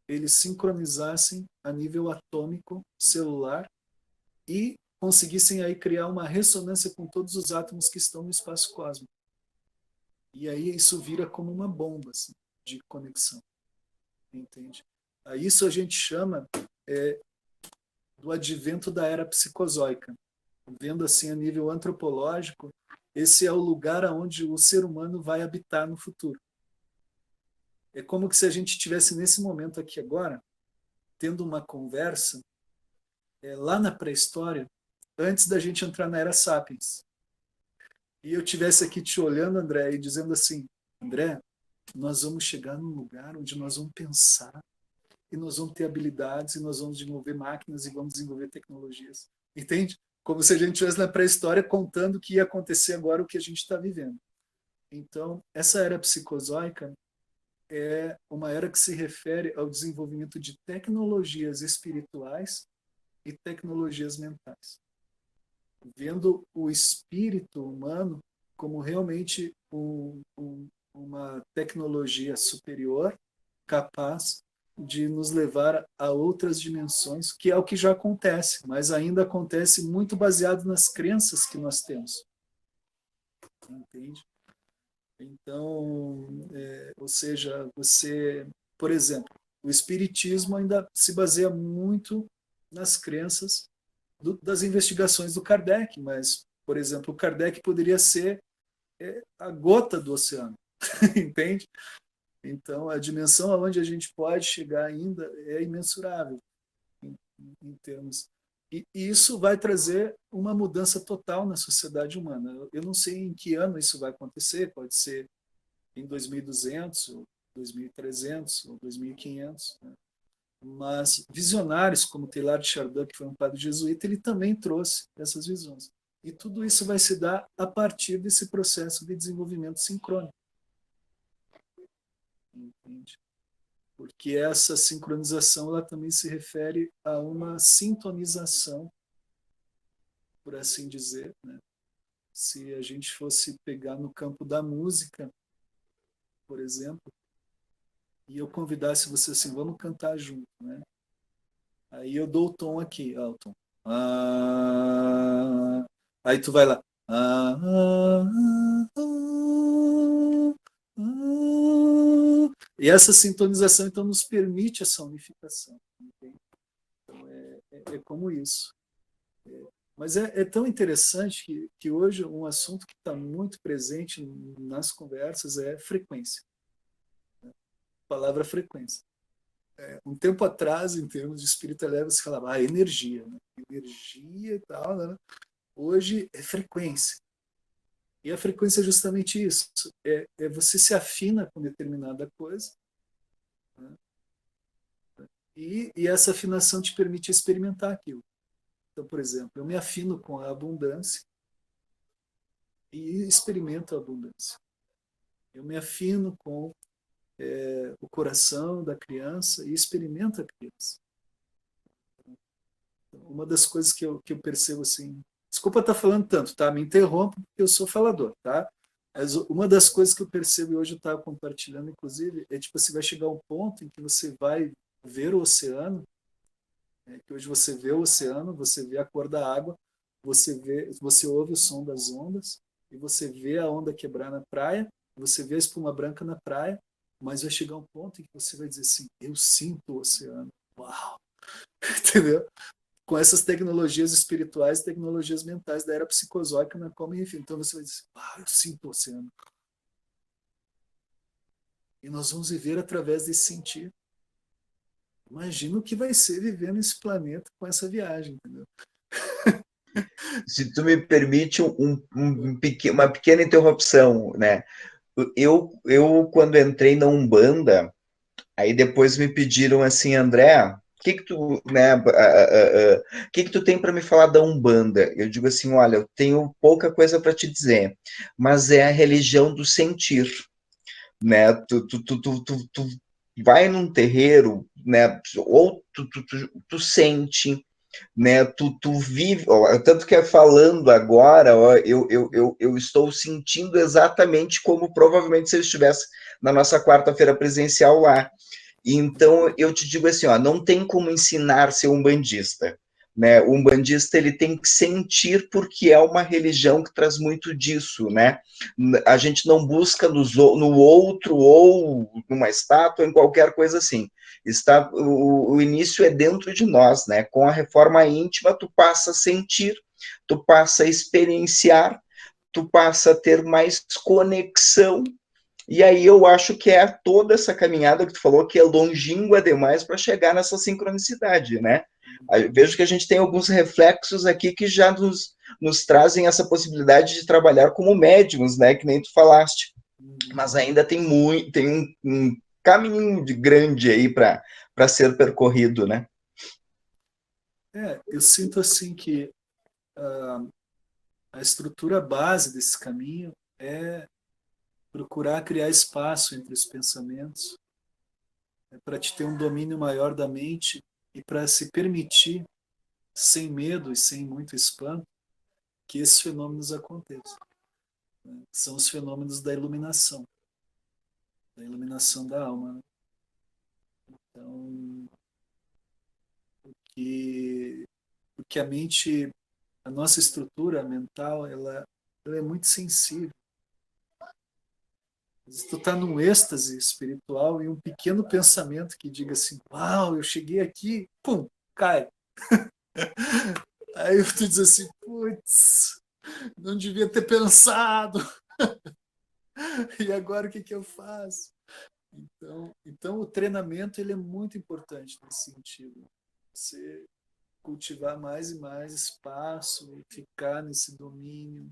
eles sincronizassem a nível atômico, celular, e conseguissem aí criar uma ressonância com todos os átomos que estão no espaço cósmico. E aí isso vira como uma bomba assim, de conexão. Entende? A isso a gente chama do advento da era psicozoica. Vendo assim a nível antropológico, esse é o lugar onde o ser humano vai habitar no futuro. É como que se a gente estivesse nesse momento aqui agora, tendo uma conversa lá na pré-história, antes da gente entrar na era Sapiens. E eu estivesse aqui te olhando, André, e dizendo assim, André, nós vamos chegar num lugar onde nós vamos pensar, e nós vamos ter habilidades, e nós vamos desenvolver máquinas, e vamos desenvolver tecnologias. Entende? Como se a gente estivesse na pré-história contando o que ia acontecer agora, o que a gente está vivendo. Então, essa era psicozoica é uma era que se refere ao desenvolvimento de tecnologias espirituais e tecnologias mentais. Vendo o espírito humano como realmente uma tecnologia superior, capaz de nos levar a outras dimensões, que é o que já acontece, mas ainda acontece muito baseado nas crenças que nós temos. Entende? Então, ou seja, você, por exemplo, o espiritismo ainda se baseia muito nas crenças das investigações do Kardec, mas, por exemplo, o Kardec poderia ser a gota do oceano, entende? Então, a dimensão aonde a gente pode chegar ainda é imensurável em termos. E isso vai trazer uma mudança total na sociedade humana. Eu não sei em que ano isso vai acontecer, pode ser em 2200, ou 2300, ou 2500, né? Mas visionários como Teilhard de Chardin, que foi um padre jesuíta, ele também trouxe essas visões. E tudo isso vai se dar a partir desse processo de desenvolvimento sincrônico. Entende? Porque essa sincronização ela também se refere a uma sintonização, por assim dizer, né? Se a gente fosse pegar no campo da música, por exemplo, e eu convidasse você assim, vamos cantar junto, né? Aí eu dou o tom aqui, o tom. Ah, aí tu vai lá. Ah, ah, ah, ah. E essa sintonização então nos permite essa unificação. Entende? Então, é como isso. Mas é tão interessante que hoje um assunto que está muito presente nas conversas é frequência. A palavra frequência. Um tempo atrás, em termos de espírita leve, se falava energia, né? Energia e tal, né? Hoje é frequência. E a frequência é justamente isso. É você se afina com determinada coisa, né? E essa afinação te permite experimentar aquilo. Então, por exemplo, eu me afino com a abundância e experimento a abundância. Eu me afino com o coração da criança e experimento a criança. Uma das coisas que eu percebo assim, desculpa estar falando tanto, tá? Me interrompa porque eu sou falador, tá? Mas uma das coisas que eu percebo e hoje eu estava compartilhando, inclusive, é tipo, você vai chegar a um ponto em que você vai ver o oceano, que hoje você vê o oceano, você vê a cor da água, você ouve o som das ondas, e você vê a onda quebrar na praia, você vê a espuma branca na praia, mas vai chegar um ponto em que você vai dizer assim, eu sinto o oceano. Uau! Entendeu? Com essas tecnologias espirituais, tecnologias mentais da era psicozoica, na qual me refiro. Então você vai dizer, eu sinto o oceano. E nós vamos viver através desse sentir. Imagina o que vai ser viver nesse planeta com essa viagem, entendeu? Se tu me permite uma pequena interrupção, né? Quando entrei na Umbanda, aí depois me pediram assim, André, que tu tem para me falar da Umbanda? Eu digo assim, olha, eu tenho pouca coisa para te dizer, mas é a religião do sentir, né? Tu vai num terreiro, né? Ou tu sente, né? Tu vive, ó, tanto que falando agora, ó, eu estou sentindo exatamente como provavelmente se eu estivesse na nossa quarta-feira presencial lá. Então, eu te digo assim, ó, não tem como ensinar ser um bandista, né? O umbandista, ele tem que sentir porque é uma religião que traz muito disso, né? A gente não busca no outro ou numa estátua, em qualquer coisa assim. O início é dentro de nós, né? Com a reforma íntima, tu passa a sentir, tu passa a experienciar, tu passa a ter mais conexão. E aí eu acho que é toda essa caminhada que tu falou que é longínqua demais para chegar nessa sincronicidade, né? Eu vejo que a gente tem alguns reflexos aqui que já nos trazem essa possibilidade de trabalhar como médiums, né? Que nem tu falaste. Mas ainda tem um caminho grande aí para ser percorrido, né? Eu sinto assim que a estrutura base desse caminho é procurar criar espaço entre os pensamentos, para te ter um domínio maior da mente e para se permitir, sem medo e sem muito espanto, que esses fenômenos aconteçam, né? São os fenômenos da iluminação da alma, né? Então, porque a mente, a nossa estrutura mental, ela é muito sensível. Se tu está num êxtase espiritual e um pequeno pensamento que diga assim, uau, eu cheguei aqui, pum, cai. Aí tu diz assim, putz, não devia ter pensado. E agora o que eu faço? Então o treinamento ele é muito importante nesse sentido. Você cultivar mais e mais espaço, ficar nesse domínio,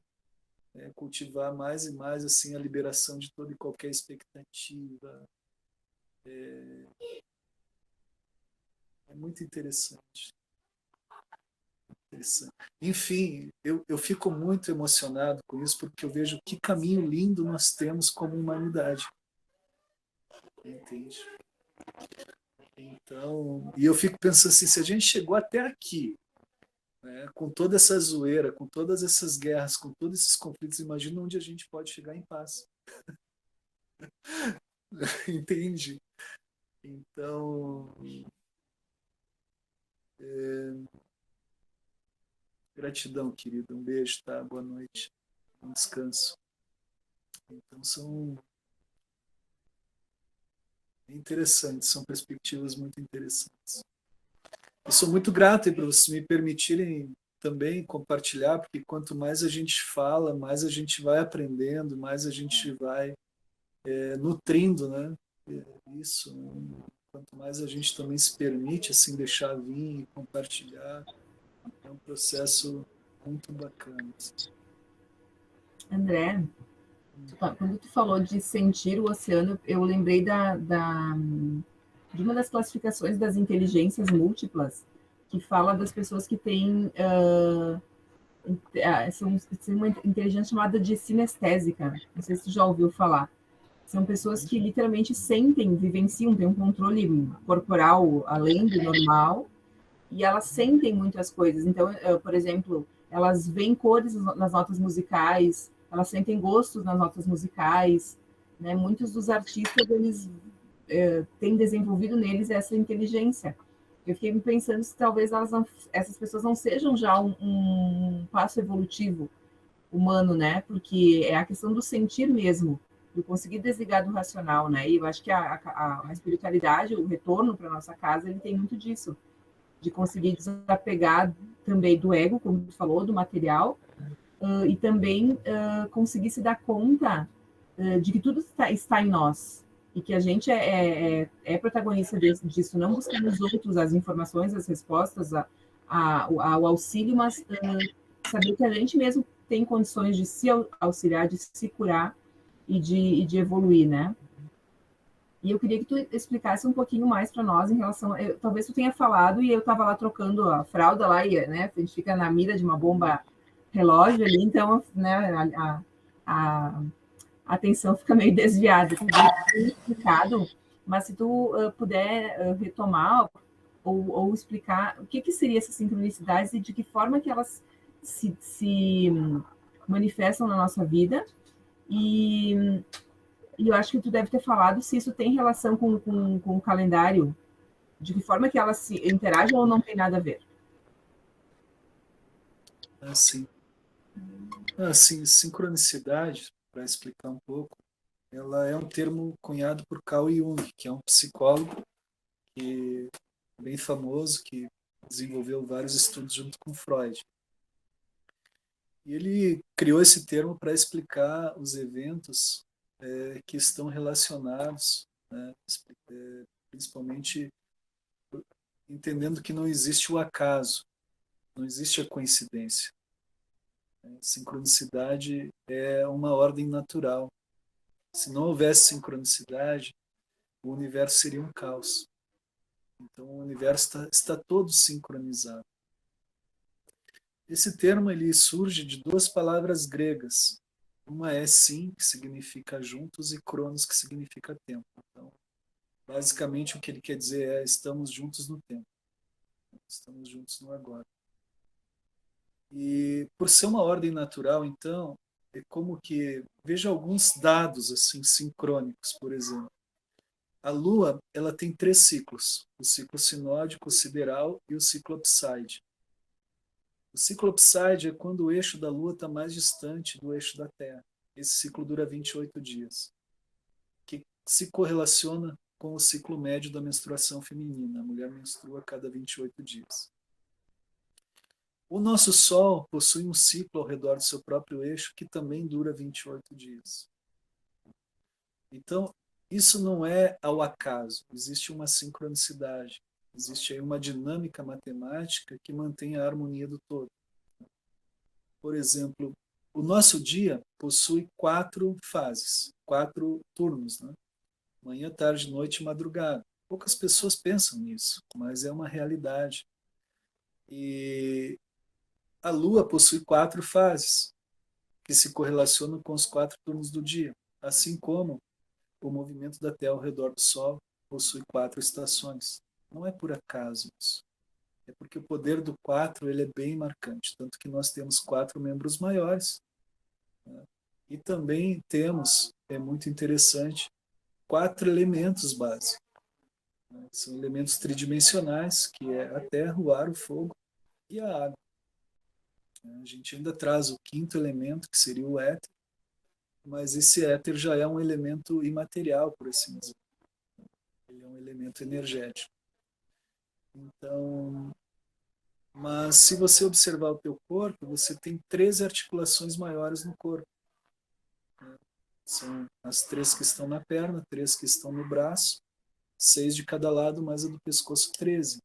cultivar mais e mais assim a liberação de toda e qualquer expectativa. É muito interessante. Interessante. Enfim, eu fico muito emocionado com isso porque eu vejo que caminho lindo nós temos como humanidade. Entende? Então, e eu fico pensando assim, se a gente chegou até aqui, né, com toda essa zoeira, com todas essas guerras, com todos esses conflitos, imagina onde a gente pode chegar em paz. Entende? Então, gratidão, querido. Um beijo, tá? Boa noite. Um descanso. Então, são interessantes, são perspectivas muito interessantes. Eu sou muito grato por vocês me permitirem também compartilhar, porque quanto mais a gente fala, mais a gente vai aprendendo, mais a gente vai nutrindo, né? Isso. Quanto mais a gente também se permite assim deixar vir e compartilhar, é um processo muito bacana. André, quando tu falou de sentir o oceano, eu lembrei de uma das classificações das inteligências múltiplas, que fala das pessoas que têm uma inteligência chamada de sinestésica. Não sei se tu já ouviu falar. São pessoas que literalmente sentem, vivenciam, têm um controle corporal além do normal, e elas sentem muitas coisas. Então, por exemplo, elas veem cores nas notas musicais, elas sentem gostos nas notas musicais, né? Muitos dos artistas, eles têm desenvolvido neles essa inteligência. Eu fiquei pensando se talvez essas pessoas não sejam já um passo evolutivo humano, né? Porque é a questão do sentir mesmo, do conseguir desligar do racional, né? E eu acho que a espiritualidade, o retorno para nossa casa, ele tem muito disso, de conseguir desapegar também do ego, como tu falou, do material, e também conseguir se dar conta de que tudo está em nós, e que a gente é protagonista disso, não buscar nos outros as informações, as respostas, o auxílio, mas saber que a gente mesmo tem condições de se auxiliar, de se curar e de evoluir, né? E eu queria que tu explicasse um pouquinho mais para nós em relação. Talvez tu tenha falado e eu estava lá trocando a fralda lá, e né, a gente fica na mira de uma bomba relógio ali, então né, a atenção fica meio desviada. Tu tem explicado, mas se tu puder retomar ou explicar o que seria essas sincronicidades e de que forma que elas se manifestam na nossa vida e eu acho que tu deve ter falado se isso tem relação com o calendário, de que forma que elas se interagem ou não tem nada a ver. Assim, sincronicidade, para explicar um pouco, ela é um termo cunhado por Carl Jung, que é um psicólogo que bem famoso, que desenvolveu vários estudos junto com Freud. E ele criou esse termo para explicar os eventos que estão relacionados, né, principalmente entendendo que não existe o acaso, não existe a coincidência. Sincronicidade é uma ordem natural. Se não houvesse sincronicidade, o universo seria um caos. Então, o universo está todo sincronizado. Esse termo ele surge de duas palavras gregas. Uma é sim, que significa juntos, e cronos, que significa tempo. Então, basicamente, o que ele quer dizer é estamos juntos no tempo. Estamos juntos no agora. E por ser uma ordem natural, então, é como que veja alguns dados assim sincrônicos, por exemplo. A Lua, ela tem 3 ciclos: o ciclo sinódico, o sideral e o ciclo upside. O ciclo upside é quando o eixo da Lua está mais distante do eixo da Terra. Esse ciclo dura 28 dias, que se correlaciona com o ciclo médio da menstruação feminina. A mulher menstrua a cada 28 dias. O nosso Sol possui um ciclo ao redor do seu próprio eixo que também dura 28 dias. Então, isso não é ao acaso, existe uma sincronicidade, existe aí uma dinâmica matemática que mantém a harmonia do todo. Por exemplo, o nosso dia possui 4 fases, 4 turnos, né? Manhã, tarde, noite e madrugada. Poucas pessoas pensam nisso, mas é uma realidade. E a Lua possui 4 fases, que se correlacionam com os 4 turnos do dia, assim como o movimento da Terra ao redor do Sol possui 4 estações. Não é por acaso isso. É porque o poder do 4 ele é bem marcante, tanto que nós temos 4 membros maiores, né? E também temos, é muito interessante, 4 elementos básicos, né? São elementos tridimensionais, que é a terra, o ar, o fogo e a água. A gente ainda traz o 5º elemento, que seria o éter, mas esse éter já é um elemento imaterial, por assim dizer. Ele é um elemento energético. Então, mas se você observar o teu corpo, você tem 13 articulações maiores no corpo. São as 3 que estão na perna, 3 que estão no braço, 6 de cada lado, mais a do pescoço, 13.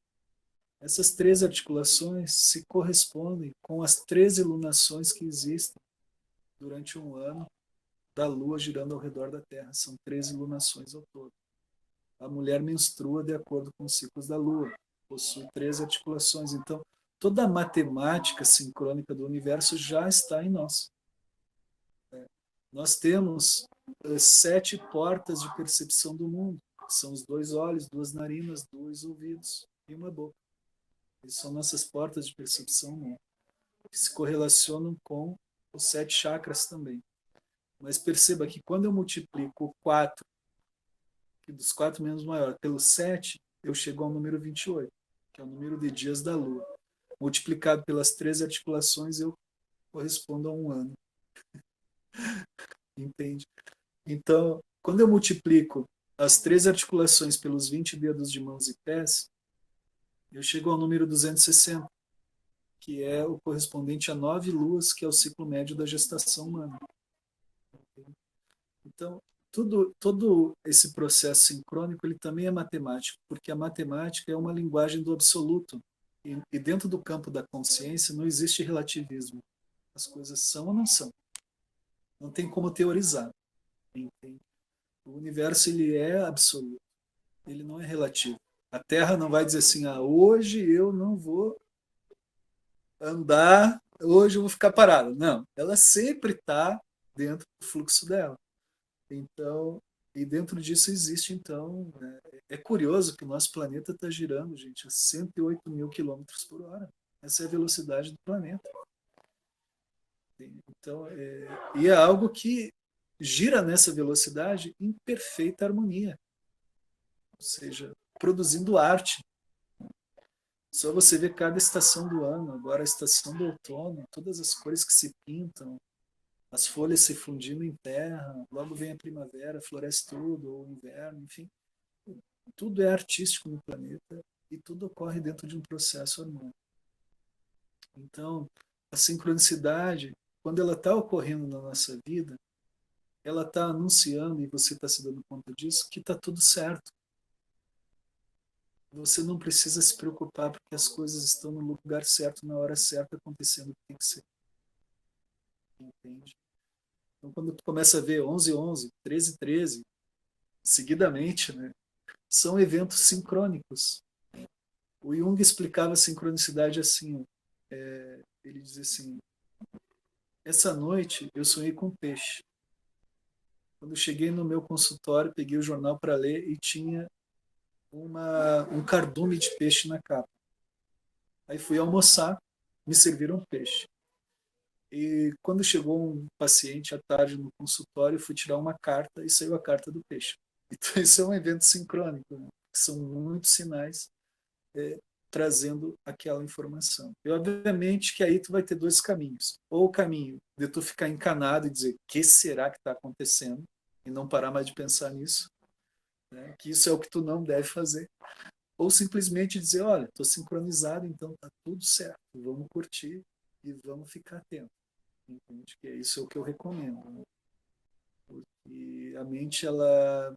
Essas 13 articulações se correspondem com as 13 lunações que existem durante um ano da Lua girando ao redor da Terra. São 13 lunações ao todo. A mulher menstrua de acordo com os ciclos da Lua. Possui 13 articulações. Então, toda a matemática sincrônica do universo já está em nós. Nós temos 7 portas de percepção do mundo. São os 2 olhos, 2 narinas, 2 ouvidos e uma boca. Essas são nossas portas de percepção do mundo, que se correlacionam com os 7 chakras também. Mas perceba que quando eu multiplico o 4, que dos 4 menos maior, pelo 7, eu chego ao número 28, que é o número de dias da Lua. Multiplicado pelas 13 articulações, eu correspondo a um ano. Entende? Então, quando eu multiplico as 13 articulações pelos 20 dedos de mãos e pés, eu chego ao número 260, que é o correspondente a 9 luas, que é o ciclo médio da gestação humana. Então, todo esse processo sincrônico ele também é matemático, porque a matemática é uma linguagem do absoluto. E dentro do campo da consciência não existe relativismo. As coisas são ou não são. Não tem como teorizar. Entende? O universo ele é absoluto. Ele não é relativo. A Terra não vai dizer assim, hoje eu não vou andar, hoje eu vou ficar parado. Não, ela sempre está dentro do fluxo dela. Então, e dentro disso existe, então, é curioso que o nosso planeta está girando, gente, a 108 mil quilômetros por hora. Essa é a velocidade do planeta. Então, e é algo que gira nessa velocidade em perfeita harmonia. Ou seja, produzindo arte. Só você vê cada estação do ano, agora a estação do outono, todas as cores que se pintam, as folhas se fundindo em terra, logo vem a primavera, floresce tudo, ou o inverno, enfim. Tudo é artístico no planeta e tudo ocorre dentro de um processo harmônico. Então, a sincronicidade, quando ela está ocorrendo na nossa vida, ela está anunciando, e você está se dando conta disso, que está tudo certo. Você não precisa se preocupar porque as coisas estão no lugar certo, na hora certa, acontecendo o que tem que ser. Entende? Então, quando tu começa a ver 11-11, 13-13, seguidamente, né, são eventos sincrônicos. O Jung explicava a sincronicidade assim, ele dizia assim, essa noite eu sonhei com peixe. Quando eu cheguei no meu consultório, peguei o jornal para ler e tinha um cardume de peixe na capa. Aí fui almoçar, me serviram peixe. E quando chegou um paciente à tarde no consultório, fui tirar uma carta e saiu a carta do peixe. Então isso é um evento sincrônico, né? São muitos sinais trazendo aquela informação. E obviamente que aí tu vai ter 2 caminhos. Ou o caminho de tu ficar encanado e dizer, o que será que está acontecendo? E não parar mais de pensar nisso. Né? Que isso é o que tu não deve fazer. Ou simplesmente dizer, olha, estou sincronizado, então está tudo certo. Vamos curtir e vamos ficar atento. Entende? Que isso é o que eu recomendo. Né? Porque a mente, ela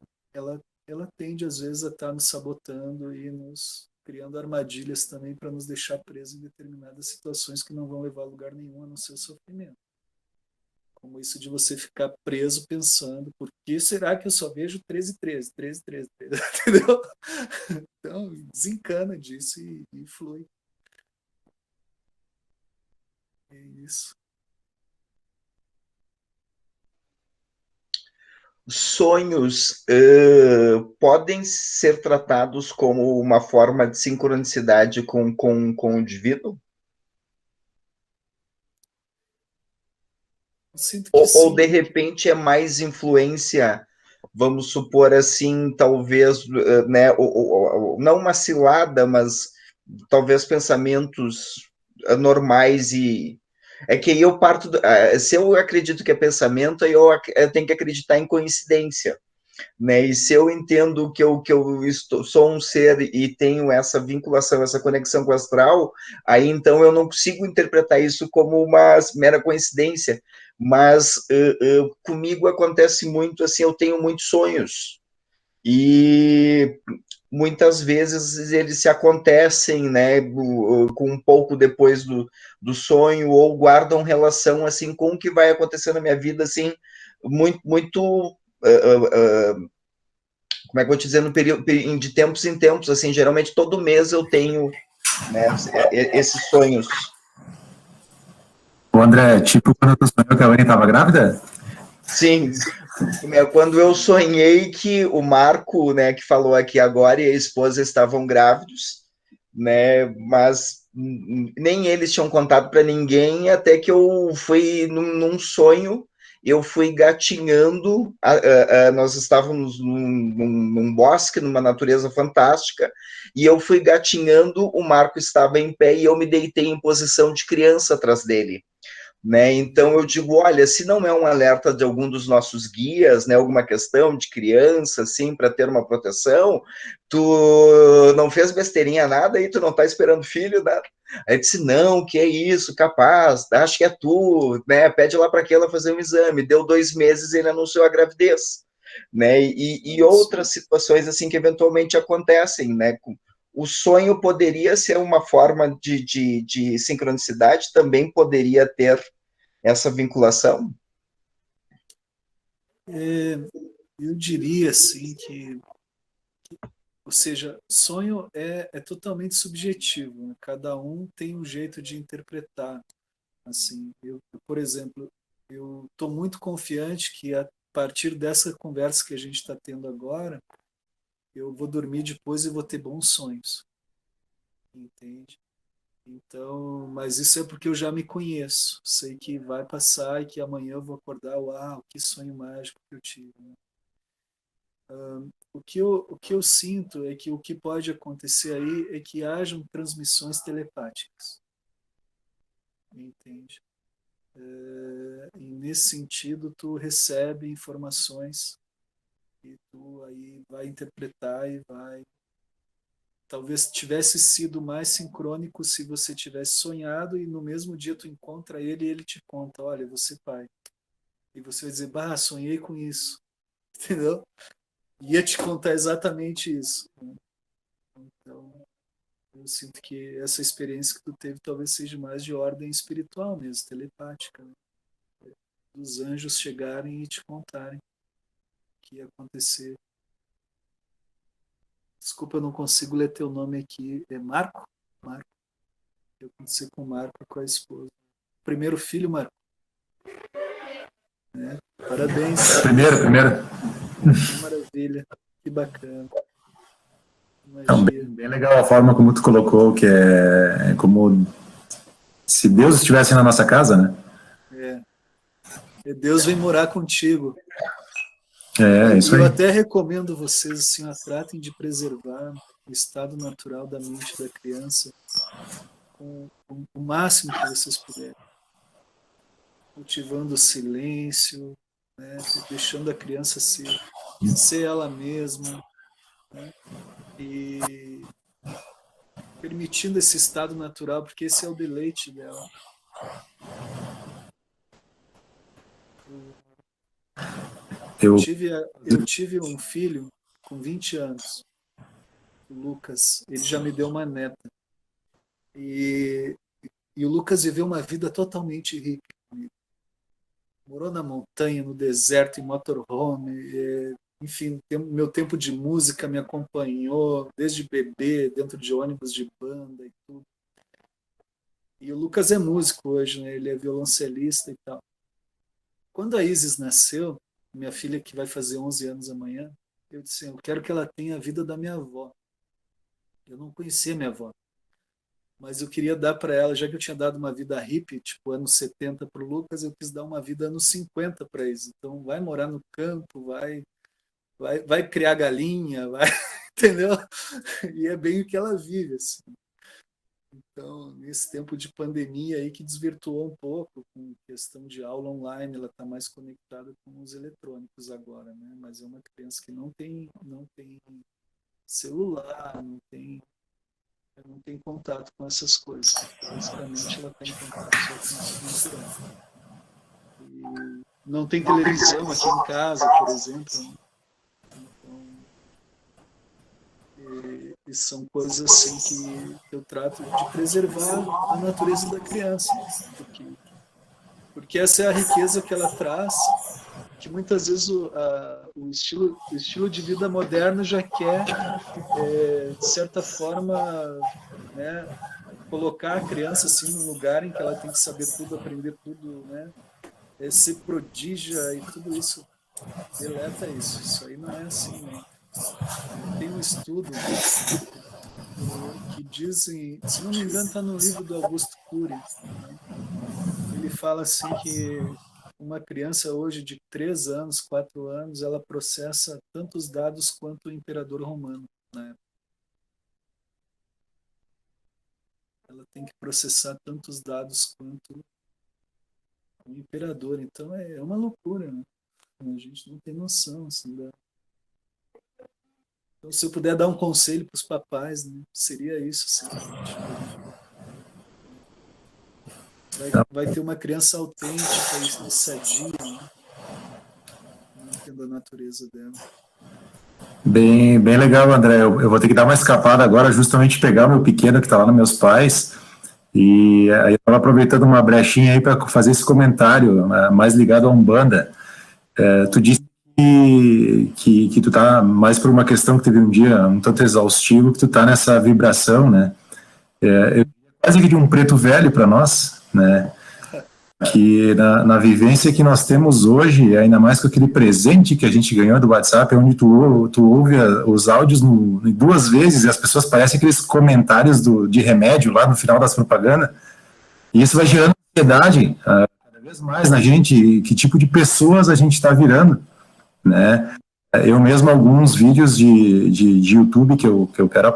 tende, às vezes, a estar nos sabotando e nos criando armadilhas também para nos deixar presos em determinadas situações que não vão levar a lugar nenhum a não ser o sofrimento. Como isso de você ficar preso pensando, por que será que eu só vejo 13-13, 13-13, entendeu? Então, desencana disso e flui. É isso. Sonhos podem ser tratados como uma forma de sincronicidade com o divino? Sinto que Ou de sim. repente é mais influência, vamos supor assim, talvez, né, não uma cilada, mas talvez pensamentos normais e é que aí eu parto, se eu acredito que é pensamento, aí eu tenho que acreditar em coincidência. né? E se eu entendo que eu sou um ser e tenho essa vinculação, essa conexão com o astral, aí então eu não consigo interpretar isso como uma mera coincidência, mas comigo acontece muito assim, eu tenho muitos sonhos, e muitas vezes eles se acontecem, né, com um pouco depois do sonho, ou guardam relação, assim, com o que vai acontecer na minha vida, assim, muito como é que eu vou te dizer, no período, de tempos em tempos, assim, geralmente todo mês eu tenho, né, esses sonhos. O André, tipo, quando tu sonhou que a Anne estava grávida? Sim, quando eu sonhei que o Marco, né, que falou aqui agora, e a esposa estavam grávidos, né, mas nem eles tinham contado para ninguém, até que eu fui num sonho, eu fui gatinhando, nós estávamos num bosque, numa natureza fantástica, e eu fui gatinhando, o Marco estava em pé e eu me deitei em posição de criança atrás dele, né? Então eu digo, olha, se não é um alerta de algum dos nossos guias, né, alguma questão de criança, assim, para ter uma proteção, tu não fez besteirinha nada e tu não tá esperando filho, né? Aí eu disse, não, que é isso, capaz, acho que é tu, né? Pede lá para aquela fazer um exame. Deu 2 meses e ele anunciou a gravidez, né? E outras situações assim que eventualmente acontecem, né? O sonho poderia ser uma forma de sincronicidade, também poderia ter essa vinculação? Eu diria assim que, ou seja, sonho é totalmente subjetivo, né? Cada um tem um jeito de interpretar. Assim, por exemplo, eu estou muito confiante que a partir dessa conversa que a gente está tendo agora, eu vou dormir depois e vou ter bons sonhos, entende? Então, mas isso é porque eu já me conheço, sei que vai passar e que amanhã eu vou acordar, uau, que sonho mágico que eu tive, né? O que eu sinto é que o que pode acontecer aí é que hajam transmissões telepáticas, entende? E nesse sentido, tu recebe informações e tu aí vai interpretar e vai. Talvez tivesse sido mais sincrônico se você tivesse sonhado e no mesmo dia tu encontra ele e ele te conta, olha, você pai. E você vai dizer, bah, sonhei com isso, entendeu? Ia te contar exatamente isso. Então, eu sinto que essa experiência que tu teve talvez seja mais de ordem espiritual mesmo, telepática, né? Dos anjos chegarem e te contarem o que ia acontecer. Desculpa, eu não consigo ler teu nome aqui. É Marco? Marco. O que aconteceu com o Marco e com a esposa. Primeiro filho, Marco. Né? Parabéns. Primeiro. Que maravilha. Que bacana. Então, Magia. bem legal a forma como tu colocou, que é como se Deus estivesse na nossa casa, né? É. Deus vem morar contigo. É, E isso eu aí. até recomendo vocês assim, tratem de preservar o estado natural da mente da criança com o máximo que vocês puderem. Cultivando o silêncio, né? Deixando a criança ser ela mesma, né? E permitindo esse estado natural, porque esse é o deleite dela. Eu Eu, tive, eu tive um filho com 20 anos, o Lucas. Ele já me deu uma neta. E, e o Lucas viveu uma vida totalmente rica. Morou na montanha, no deserto, em motorhome. Enfim, meu tempo de música me acompanhou, desde bebê, dentro de ônibus de banda e tudo. E o Lucas é músico hoje, né? Ele é violoncelista e tal. Quando a Isis nasceu, minha filha que vai fazer 11 anos amanhã, eu disse, eu quero que ela tenha a vida da minha avó. Eu não conhecia minha avó, mas eu queria dar para ela, já que eu tinha dado uma vida hippie, tipo anos 70 para o Lucas, eu quis dar uma vida anos 50 para eles. Então, vai morar no campo, vai criar galinha, vai, entendeu? E é bem o que ela vive, assim. Então, nesse tempo de pandemia aí que desvirtuou um pouco com questão de aula online, ela está mais conectada com os eletrônicos agora, né? Mas é uma criança que não tem celular, não tem contato com essas coisas. Basicamente, ela está em contato só com o segundo grau. E não tem televisão aqui em casa, por exemplo, né? Então, e são coisas assim que eu trato de preservar a natureza da criança, porque essa é a riqueza que ela traz, que muitas vezes o estilo de vida moderno já quer, de certa forma, né, colocar a criança assim num lugar em que ela tem que saber tudo, aprender tudo, né, ser prodígia e tudo isso. Deleta isso. Isso aí não é assim, né? Tem um estudo que dizem, se não me engano, está no livro do Augusto Cury, né? Ele fala assim que uma criança hoje de 3 anos, 4 anos, ela processa tantos dados quanto o imperador romano, né? Ela tem que processar tantos dados quanto o imperador. Então é uma loucura, né? A gente não tem noção assim, Então, se eu puder dar um conselho para os papais, né, seria isso, assim. Vai ter uma criança autêntica e sadia, né, mantendo a natureza dela. Bem, bem legal, André. Eu vou ter que dar uma escapada agora, justamente pegar o meu pequeno que está lá nos meus pais. E aí eu estava aproveitando uma brechinha aí para fazer esse comentário, mais ligado à Umbanda. Tu disse que tu tá mais por uma questão que teve um dia um tanto exaustivo, que tu tá nessa vibração, né? Eu quase que de um preto velho para nós, né? Que na vivência que nós temos hoje, ainda mais com aquele presente que a gente ganhou do WhatsApp, onde tu ouve os áudios em 2 vezes e as pessoas parecem aqueles comentários de remédio lá no final das propagandas, e isso vai gerando ansiedade cada vez mais na gente, que tipo de pessoas a gente está virando, né? Eu mesmo, alguns vídeos de YouTube que eu quero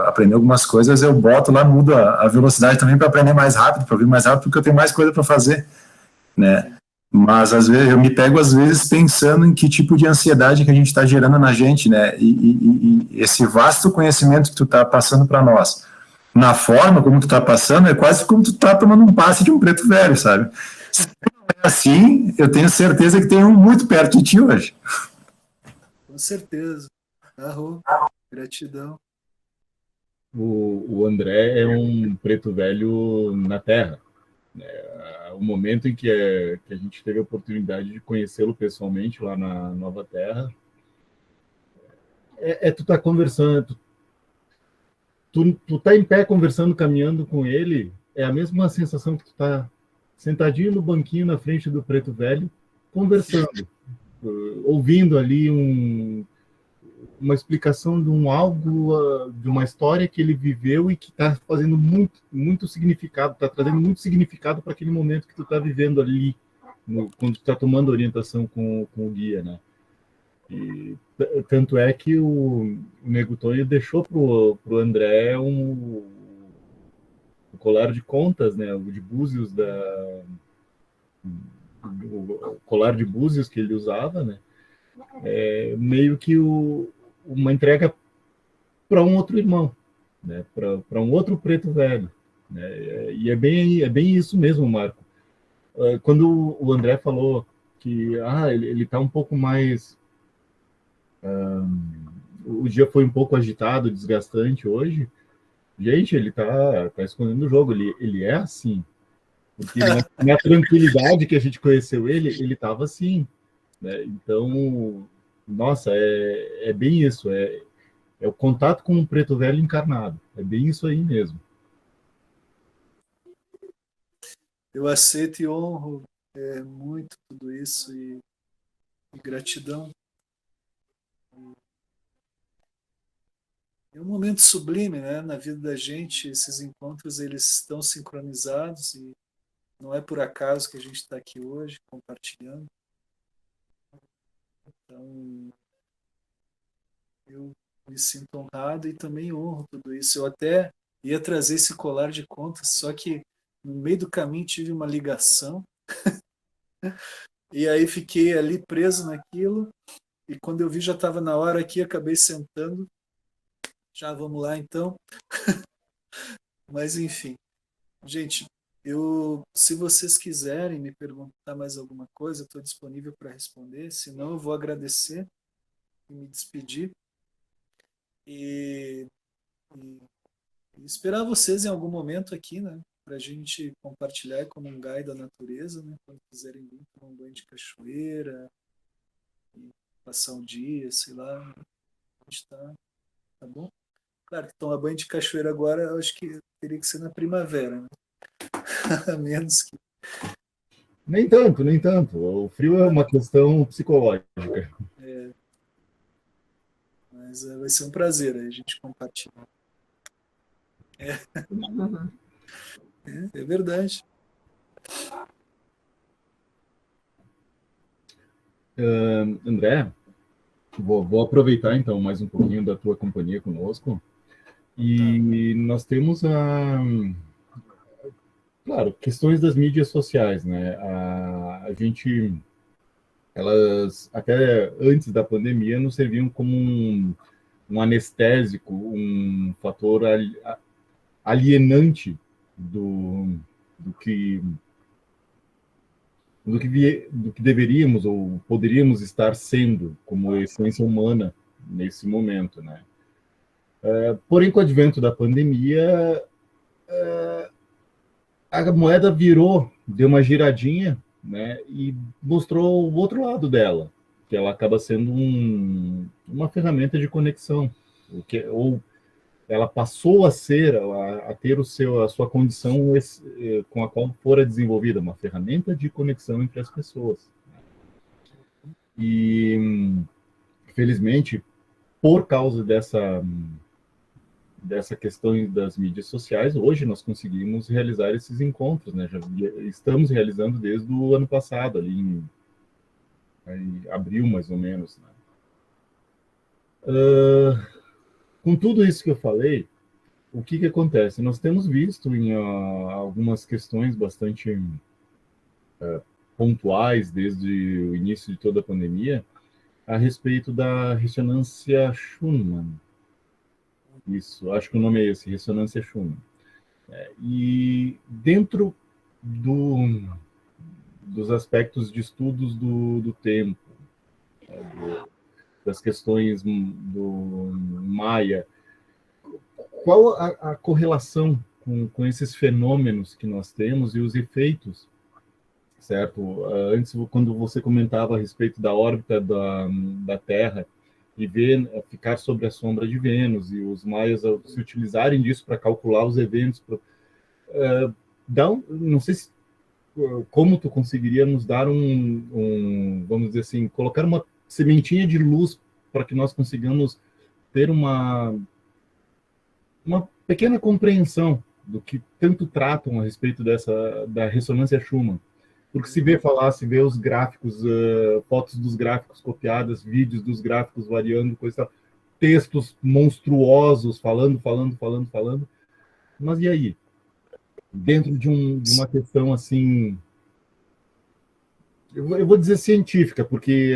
aprender algumas coisas, eu boto lá, mudo a velocidade também para aprender mais rápido, para ouvir mais rápido, porque eu tenho mais coisa para fazer, né? Mas às vezes eu me pego às vezes pensando em que tipo de ansiedade que a gente está gerando na gente, né? E esse vasto conhecimento que tu está passando para nós, na forma como tu está passando, é quase como tu está tomando um passe de um preto velho, sabe? Se não é assim, eu tenho certeza que tem um muito perto de ti hoje. Com certeza. Arro, gratidão. O André é um preto velho na Terra. O momento em que a gente teve a oportunidade de conhecê-lo pessoalmente lá na Nova Terra, tu tá conversando, tu tá em pé conversando, caminhando com ele, é a mesma sensação que tu tá sentadinho no banquinho na frente do preto velho, conversando, ouvindo ali uma explicação de um algo, de uma história que ele viveu e que está fazendo muito, muito significado, está trazendo muito significado para aquele momento que tu está vivendo ali, quando tu está tomando orientação com o guia, né? E tanto é que o Nego Tony deixou pro André o colar de contas, né? O de búzios o colar de búzios que ele usava, né? Meio que uma entrega para um outro irmão, né? Para um outro preto velho, né? E é bem isso mesmo, Marco. Quando o André falou que ele está um pouco mais, o dia foi um pouco agitado, desgastante hoje. Gente, ele tá escondendo o jogo, ele é assim. Porque na tranquilidade que a gente conheceu ele estava assim, né? Então, nossa, é bem isso, é o contato com o preto velho encarnado, é bem isso aí mesmo. Eu aceito e honro muito tudo isso e gratidão. É um momento sublime, né? Na vida da gente, esses encontros eles estão sincronizados e não é por acaso que a gente está aqui hoje compartilhando. Então, eu me sinto honrado e também honro tudo isso. Eu até ia trazer esse colar de contas, só que no meio do caminho tive uma ligação, e aí fiquei ali preso naquilo, e quando eu vi já estava na hora aqui, acabei sentando, já vamos lá então. Mas enfim, gente, se vocês quiserem me perguntar mais alguma coisa, estou disponível para responder, senão eu vou agradecer e me despedir, e, e esperar vocês em algum momento aqui, né? Para a gente compartilhar e comungar da natureza, né? Quando quiserem vir tomar um banho de cachoeira, e passar um dia, sei lá, a gente tá bom? Claro que tomar banho de cachoeira agora, eu acho que teria que ser na primavera, né? A menos que. Nem tanto, nem tanto. O frio é uma questão psicológica. Mas vai ser um prazer aí a gente compartilhar. É verdade. André, vou aproveitar então mais um pouquinho da tua companhia conosco. E nós temos claro, questões das mídias sociais, né? A gente, elas até antes da pandemia nos serviam como um anestésico, um fator alienante do, do que do que deveríamos ou poderíamos estar sendo como essência humana nesse momento, né? Porém, com o advento da pandemia, a moeda virou, deu uma giradinha, né? E mostrou o outro lado dela, que ela acaba sendo uma ferramenta de conexão, ou ela passou a ser, a ter a sua condição com a qual fora desenvolvida, uma ferramenta de conexão entre as pessoas. E, felizmente, por causa dessa questão das mídias sociais, hoje nós conseguimos realizar esses encontros, né? Já estamos realizando desde o ano passado, ali em abril, mais ou menos, né? Com tudo isso que eu falei, o que acontece? Nós temos visto em algumas questões bastante pontuais desde o início de toda a pandemia a respeito da ressonância Schumann. Isso, acho que o nome é esse, ressonância Schumann. E dentro dos aspectos de estudos do tempo, das questões do Maia, qual a correlação com esses fenômenos que nós temos e os efeitos, certo? Antes, quando você comentava a respeito da órbita da Terra e ficar sobre a sombra de Vênus e os maias se utilizarem disso para calcular os eventos, não sei como tu conseguiria nos dar vamos dizer assim, colocar uma sementinha de luz para que nós consigamos ter uma pequena compreensão do que tanto tratam a respeito da ressonância Schumann. Porque se vê os gráficos, fotos dos gráficos copiadas, vídeos dos gráficos variando, coisa tal, textos monstruosos, falando, mas e aí? Dentro de uma questão assim, eu vou dizer científica, porque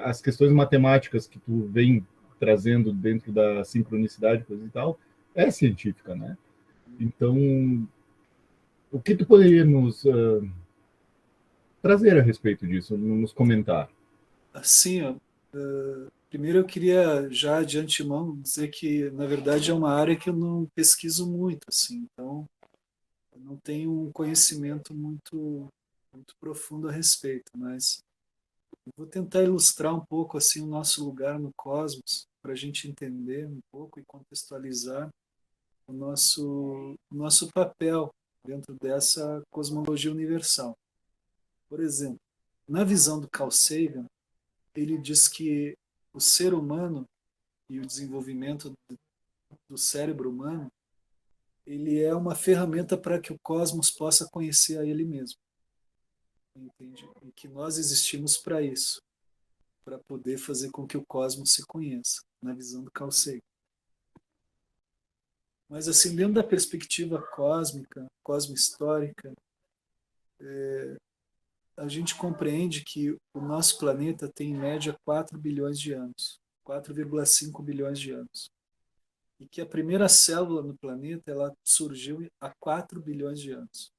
as questões matemáticas que tu vem trazendo dentro da sincronicidade, coisa e tal, é científica, né? Então, o que tu poderia nos trazer a respeito disso, nos comentar? Assim, ó, primeiro eu queria já de antemão dizer que, na verdade, é uma área que eu não pesquiso muito, assim, então eu não tenho um conhecimento muito profundo a respeito, mas eu vou tentar ilustrar um pouco assim o nosso lugar no cosmos para a gente entender um pouco e contextualizar o nosso papel dentro dessa cosmologia universal. Por exemplo, na visão do Carl Sagan, ele diz que o ser humano e o desenvolvimento do cérebro humano, ele é uma ferramenta para que o cosmos possa conhecer a ele mesmo. Entende? E que nós existimos para isso, para poder fazer com que o cosmos se conheça, na visão do Carl Sagan. Mas, assim, dentro da perspectiva cósmica, cosmo-histórica, a gente compreende que o nosso planeta tem, em média, 4 bilhões de anos, 4,5 bilhões de anos. E que a primeira célula no planeta ela surgiu há 4 bilhões de anos.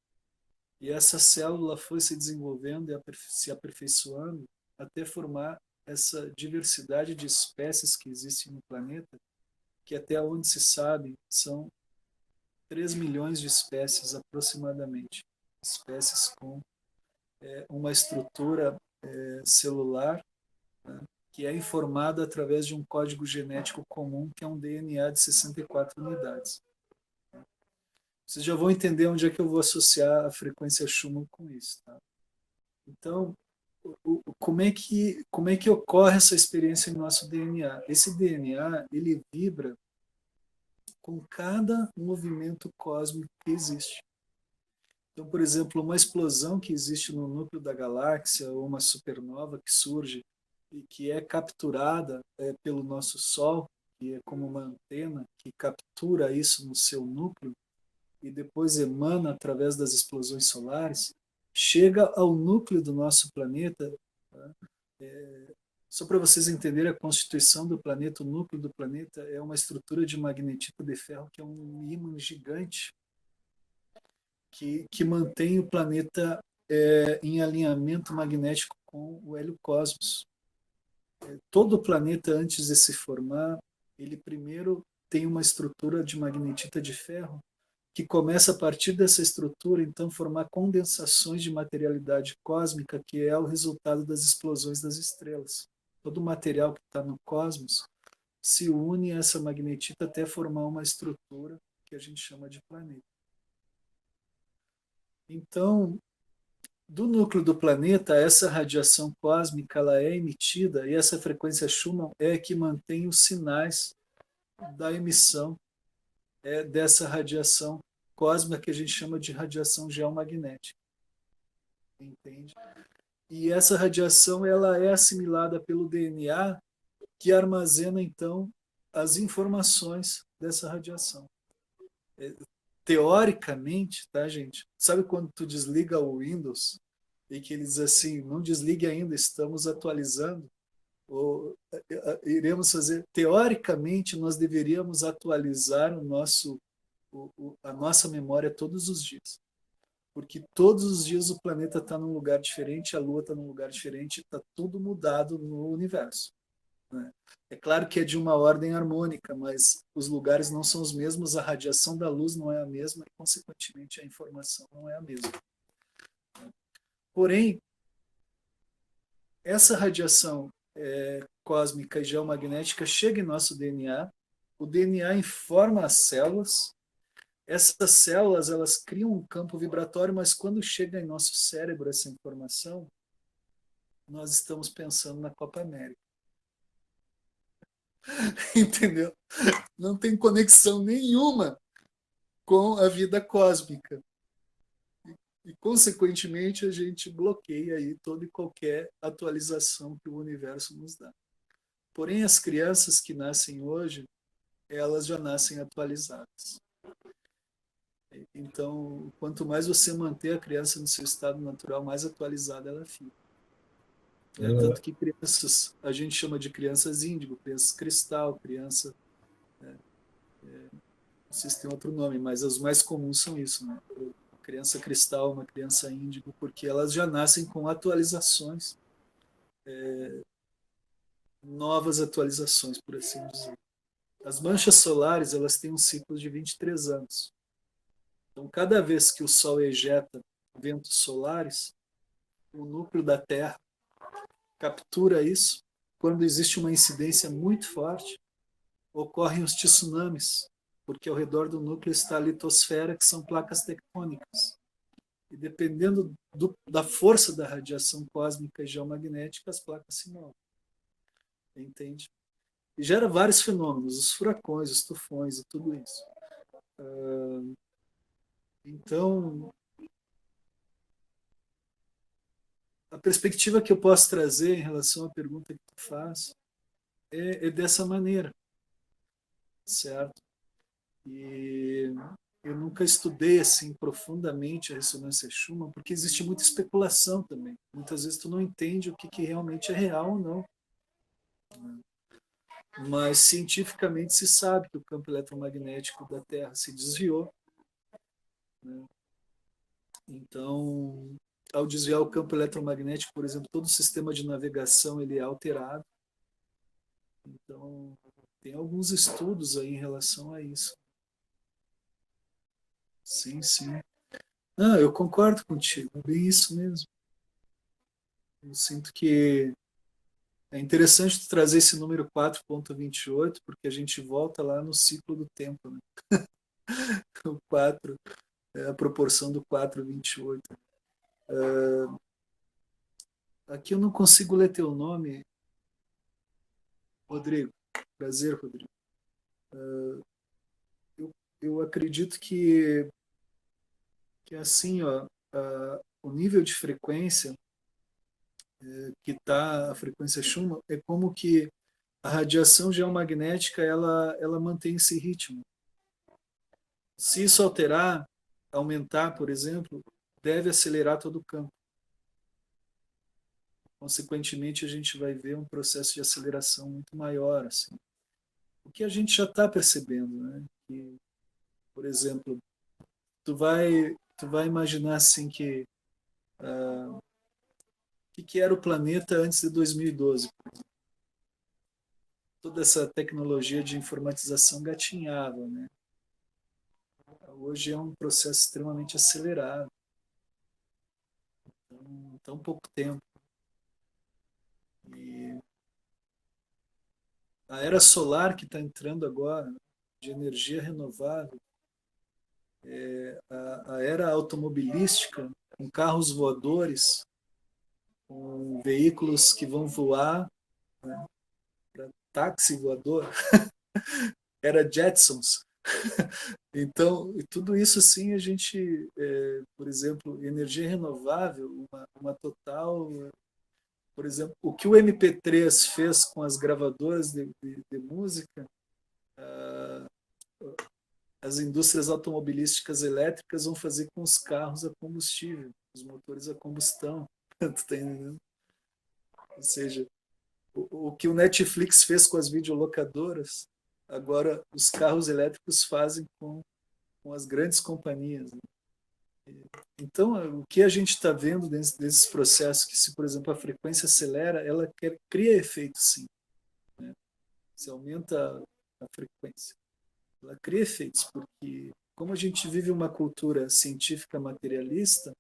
E essa célula foi se desenvolvendo e se aperfeiçoando até formar essa diversidade de espécies que existem no planeta, que até onde se sabe são 3 milhões de espécies aproximadamente. Espécies com uma estrutura celular, né, que é informada através de um código genético comum, que é um DNA de 64 unidades. Vocês já vão entender onde é que eu vou associar a frequência Schumann com isso. Tá? Então, como é que ocorre essa experiência em nosso DNA? Esse DNA, ele vibra com cada movimento cósmico que existe. Então, por exemplo, uma explosão que existe no núcleo da galáxia, ou uma supernova que surge e que é capturada pelo nosso Sol, que é como uma antena que captura isso no seu núcleo e depois emana através das explosões solares, chega ao núcleo do nosso planeta. Tá? Só para vocês entenderem a constituição do planeta, o núcleo do planeta é uma estrutura de magnetita de ferro, que é um ímã gigante, que mantém o planeta em alinhamento magnético com o hélio cosmos. Todo o planeta, antes de se formar, ele primeiro tem uma estrutura de magnetita de ferro, que começa a partir dessa estrutura, então, formar condensações de materialidade cósmica, que é o resultado das explosões das estrelas. Todo o material que está no cosmos se une a essa magnetita até formar uma estrutura que a gente chama de planeta. Então, do núcleo do planeta, essa radiação cósmica ela é emitida, e essa frequência Schumann é que mantém os sinais da emissão dessa radiação cósmica que a gente chama de radiação geomagnética. Entende? E essa radiação ela é assimilada pelo DNA, que armazena, então, as informações dessa radiação. Teoricamente, tá, gente? Sabe quando tu desliga o Windows e que ele diz assim, não desligue ainda, estamos atualizando? Ou iremos fazer... Teoricamente, nós deveríamos atualizar a nossa memória todos os dias. Porque todos os dias o planeta está num lugar diferente, a Lua está num lugar diferente, está tudo mudado no universo. Né? É claro que é de uma ordem harmônica, mas os lugares não são os mesmos, a radiação da luz não é a mesma e, consequentemente, a informação não é a mesma. Porém, essa radiação cósmica e geomagnética chega em nosso DNA, o DNA informa as células, essas células elas criam um campo vibratório, mas quando chega em nosso cérebro essa informação, nós estamos pensando na Copa América. Entendeu? Não tem conexão nenhuma com a vida cósmica. E, consequentemente, a gente bloqueia aí toda e qualquer atualização que o universo nos dá. Porém, as crianças que nascem hoje, elas já nascem atualizadas. Então, quanto mais você manter a criança no seu estado natural, mais atualizada ela fica. Tanto que crianças, a gente chama de crianças índigo, crianças cristal, criança... não sei se tem outro nome, mas as mais comuns são isso, né? Uma criança cristal, uma criança índigo, porque elas já nascem com atualizações, novas atualizações, por assim dizer. As manchas solares, elas têm um ciclo de 23 anos. Então, cada vez que o Sol ejeta ventos solares, o núcleo da Terra captura isso. Quando existe uma incidência muito forte, ocorrem os tsunamis, porque ao redor do núcleo está a litosfera, que são placas tectônicas. E dependendo da força da radiação cósmica e geomagnética, as placas se movem. Entende? E gera vários fenômenos, os furacões, os tufões e tudo isso. Então, a perspectiva que eu posso trazer em relação à pergunta que tu faz é dessa maneira, certo? E eu nunca estudei assim profundamente a ressonância Schumann, porque existe muita especulação também. Muitas vezes tu não entende o que realmente é real ou não. Mas cientificamente se sabe que o campo eletromagnético da Terra se desviou, né? Então, ao desviar o campo eletromagnético, por exemplo, todo o sistema de navegação ele é alterado. Então, tem alguns estudos aí em relação a isso. Sim, sim. Não, eu concordo contigo, é bem isso mesmo. Eu sinto que é interessante tu trazer esse número 4.28, porque a gente volta lá no ciclo do tempo, né? O 4 é a proporção do 4,28. Aqui eu não consigo ler teu nome, Rodrigo. Prazer, Rodrigo. Eu acredito que assim, ó, o nível de frequência que está a frequência Schumann é como que a radiação geomagnética ela mantém esse ritmo. Se isso alterar, aumentar, por exemplo, deve acelerar todo o campo. Consequentemente, a gente vai ver um processo de aceleração muito maior, assim. O que a gente já está percebendo, né? Que, por exemplo, tu vai imaginar assim que que era o planeta antes de 2012. Toda essa tecnologia de informatização gatinhava, né? Hoje é um processo extremamente acelerado, em tão pouco tempo. E a era solar que está entrando agora, de energia renovável, a era automobilística, com carros voadores, com veículos que vão voar, né, táxi voador, era Jetsons. Então, tudo isso assim a gente, por exemplo, energia renovável, uma total, por exemplo, o que o MP3 fez com as gravadoras de música, as indústrias automobilísticas elétricas vão fazer com os carros a combustível, os motores a combustão. Tu tá entendendo? Ou seja, o que o Netflix fez com as videolocadoras, agora os carros elétricos fazem com as grandes companhias, né? Então, o que a gente está vendo desses processos, que se, por exemplo, a frequência acelera, ela cria efeito, sim, né? Se aumenta a frequência, ela cria efeitos, porque como a gente vive uma cultura científica materialista,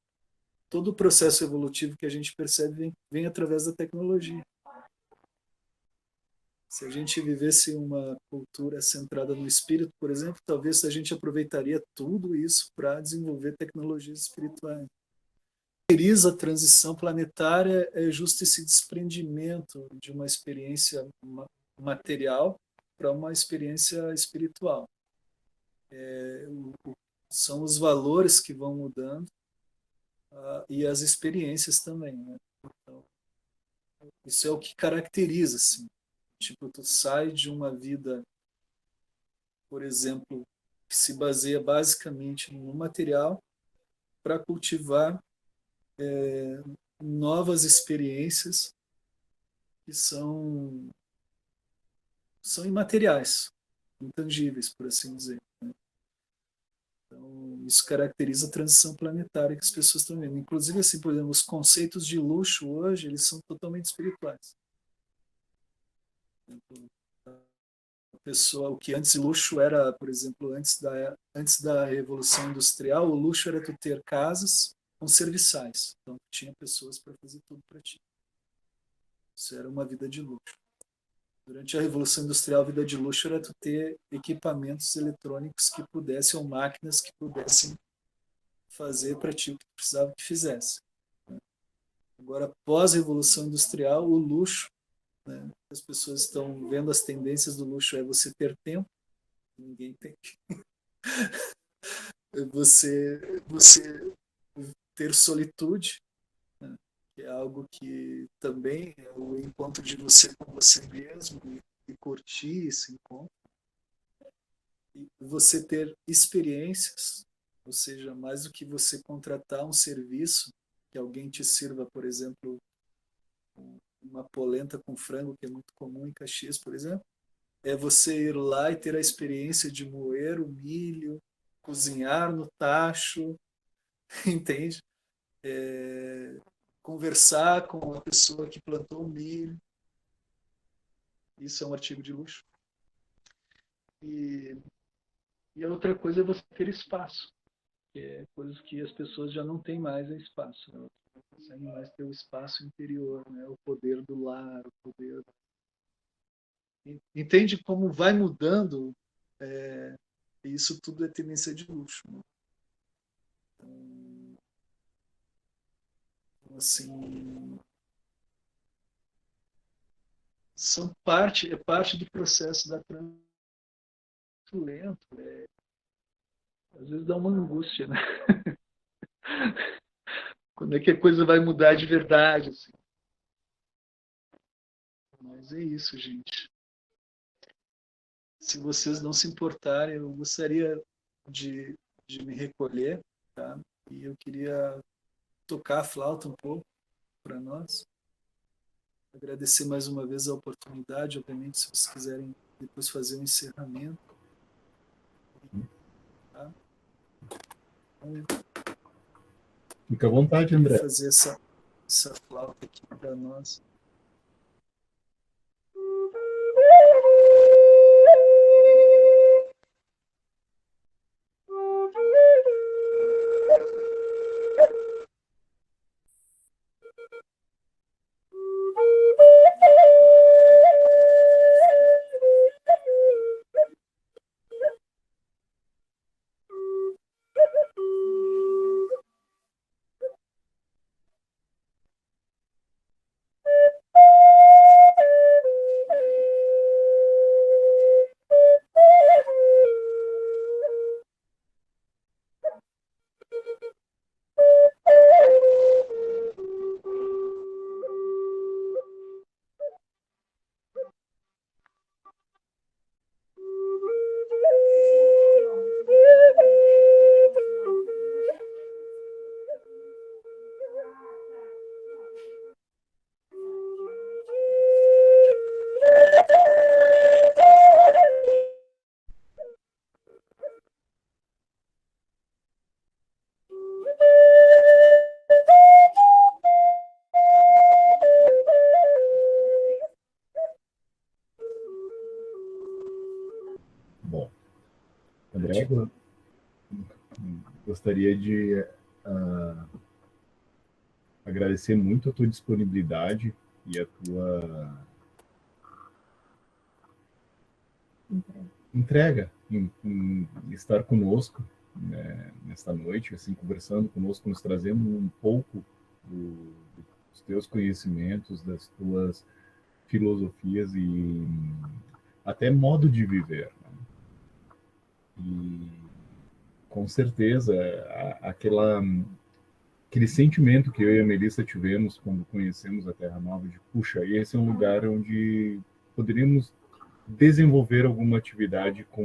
todo o processo evolutivo que a gente percebe vem através da tecnologia. Se a gente vivesse uma cultura centrada no espírito, por exemplo, talvez a gente aproveitaria tudo isso para desenvolver tecnologias espirituais. Caracteriza a transição planetária é justo esse desprendimento de uma experiência material para uma experiência espiritual. São os valores que vão mudando e as experiências também, né? Então, isso é o que caracteriza, assim. Tipo, tu sai de uma vida, por exemplo, que se baseia basicamente no material para cultivar novas experiências que são imateriais, intangíveis, por assim dizer, né? Então, isso caracteriza a transição planetária que as pessoas estão vendo. Inclusive, assim, por exemplo, os conceitos de luxo hoje, eles são totalmente espirituais. Pessoa, o que antes luxo era, por exemplo, antes da Revolução Industrial, o luxo era tu ter casas com serviçais. Então, tinha pessoas para fazer tudo para ti. Isso era uma vida de luxo. Durante a Revolução Industrial, a vida de luxo era tu ter equipamentos eletrônicos que pudessem, ou máquinas que pudessem fazer para ti o que tu precisava que fizesse. Agora, pós-Revolução Industrial, o luxo, né? As pessoas estão vendo as tendências do luxo, é você ter tempo, ninguém tem. Você ter solitude, né? Que é algo que também é o encontro de você com você mesmo e curtir esse encontro. E você ter experiências, ou seja, mais do que você contratar um serviço, que alguém te sirva, por exemplo, uma polenta com frango, que é muito comum em Caxias, por exemplo, é você ir lá e ter a experiência de moer o milho, cozinhar no tacho, entende? Conversar com a pessoa que plantou o milho. Isso é um artigo de luxo. E a outra coisa é você ter espaço, que é coisa que as pessoas já não têm mais espaço. Elas não conseguem mais ter o espaço interior, né? O poder do lar, o poder... Entende como vai mudando? Isso tudo é tendência de luxo, né? Então, assim, é parte do processo da transição lento. Às vezes dá uma angústia, né? Quando é que a coisa vai mudar de verdade, assim. Mas é isso, gente. Se vocês não se importarem, eu gostaria de, me recolher, tá? E eu queria tocar a flauta um pouco para nós. Agradecer mais uma vez a oportunidade, obviamente, se vocês quiserem depois fazer um encerramento. Tá? Então, Fica à vontade, André. fazer essa flauta aqui para nós. Bom, André, gostaria de agradecer muito a tua disponibilidade e a tua entrega em estar conosco, né, nesta noite, assim, conversando conosco, nos trazendo um pouco dos teus conhecimentos, das tuas filosofias e até modo de viver, né? E com certeza aquele sentimento que eu e a Melissa tivemos quando conhecemos a Terra Nova, de puxa, esse é um lugar onde poderíamos desenvolver alguma atividade com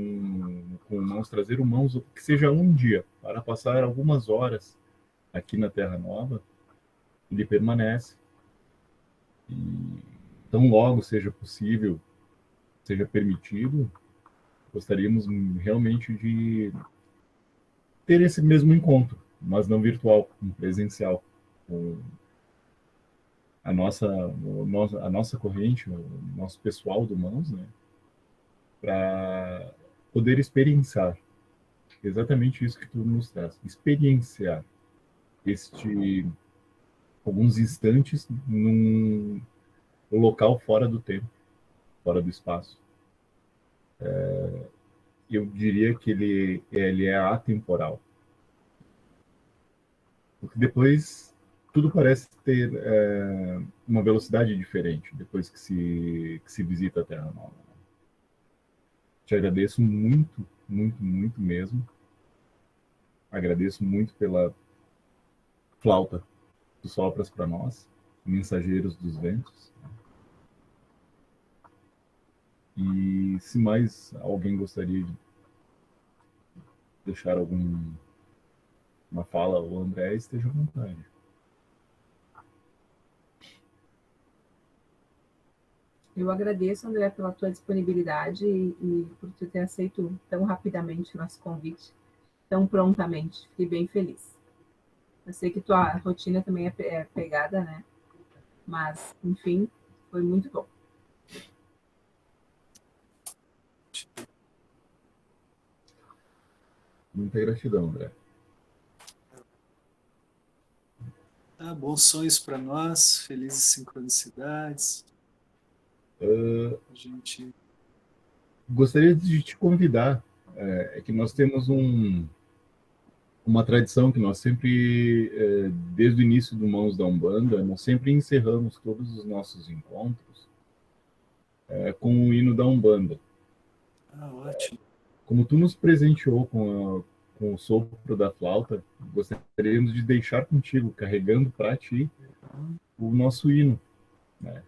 irmãos, trazer irmãos, que seja um dia, para passar algumas horas aqui na Terra Nova. Ele permanece. E tão logo seja possível, seja permitido, gostaríamos realmente de ter esse mesmo encontro, mas não virtual, presencial, com a nossa corrente, o nosso pessoal do Mãos, né, para poder experienciar exatamente isso que tu nos traz, experienciar alguns instantes num local fora do tempo, fora do espaço. Eu diria que ele é atemporal, porque depois tudo parece ter uma velocidade diferente depois que se visita a Terra Nova. Te agradeço muito, muito, muito mesmo. Agradeço muito pela flauta que tu sopras para nós, mensageiros dos ventos. E se mais alguém gostaria de deixar alguma fala ao André, esteja à vontade. Eu agradeço, André, pela tua disponibilidade e por tu ter aceito tão rapidamente o nosso convite, tão prontamente. Fiquei bem feliz. Eu sei que tua rotina também é pegada, né? Mas, enfim, foi muito bom. Muita gratidão, André. Bons sonhos para nós, felizes sincronicidades. A gente... Gostaria de te convidar. É que nós temos uma tradição que nós sempre, desde o início do Mãos da Umbanda, nós sempre encerramos todos os nossos encontros com o hino da Umbanda. Ótimo. Como tu nos presenteou com o sopro da flauta, gostaríamos de deixar contigo, carregando para ti, o nosso hino, né?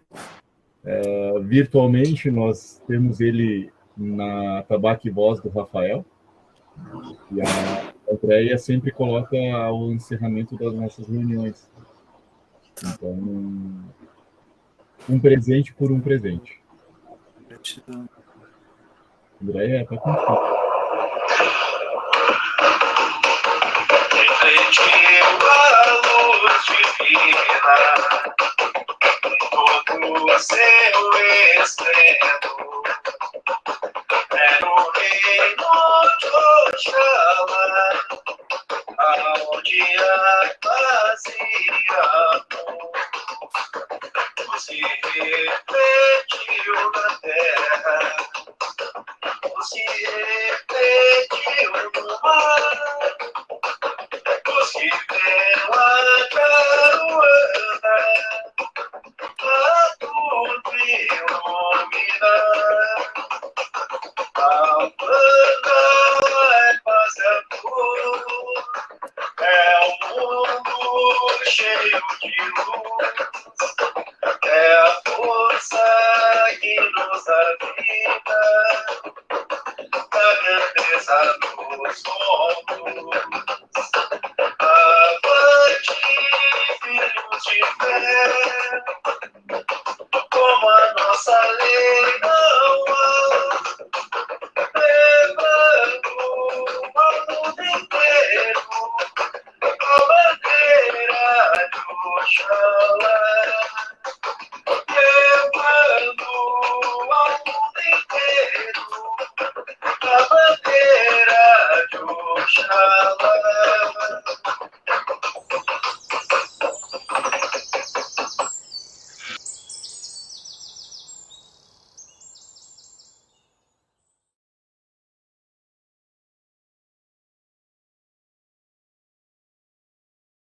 Virtualmente, nós temos ele na Tabaque Voz do Rafael, e a Andréia sempre coloca ao encerramento das nossas reuniões. Então, um presente por um presente. Gratidão. Andréia, está contigo. Refletiu a luz divina em todo o seu esplendor. É no reino de Oxalá, aonde a paz e amor se refletiu na terra, se refletiu no mar, se deu a caruana a tudo iluminar. A Umbanda é paz e amor, é um mundo cheio de luz, é a força que nos avisa.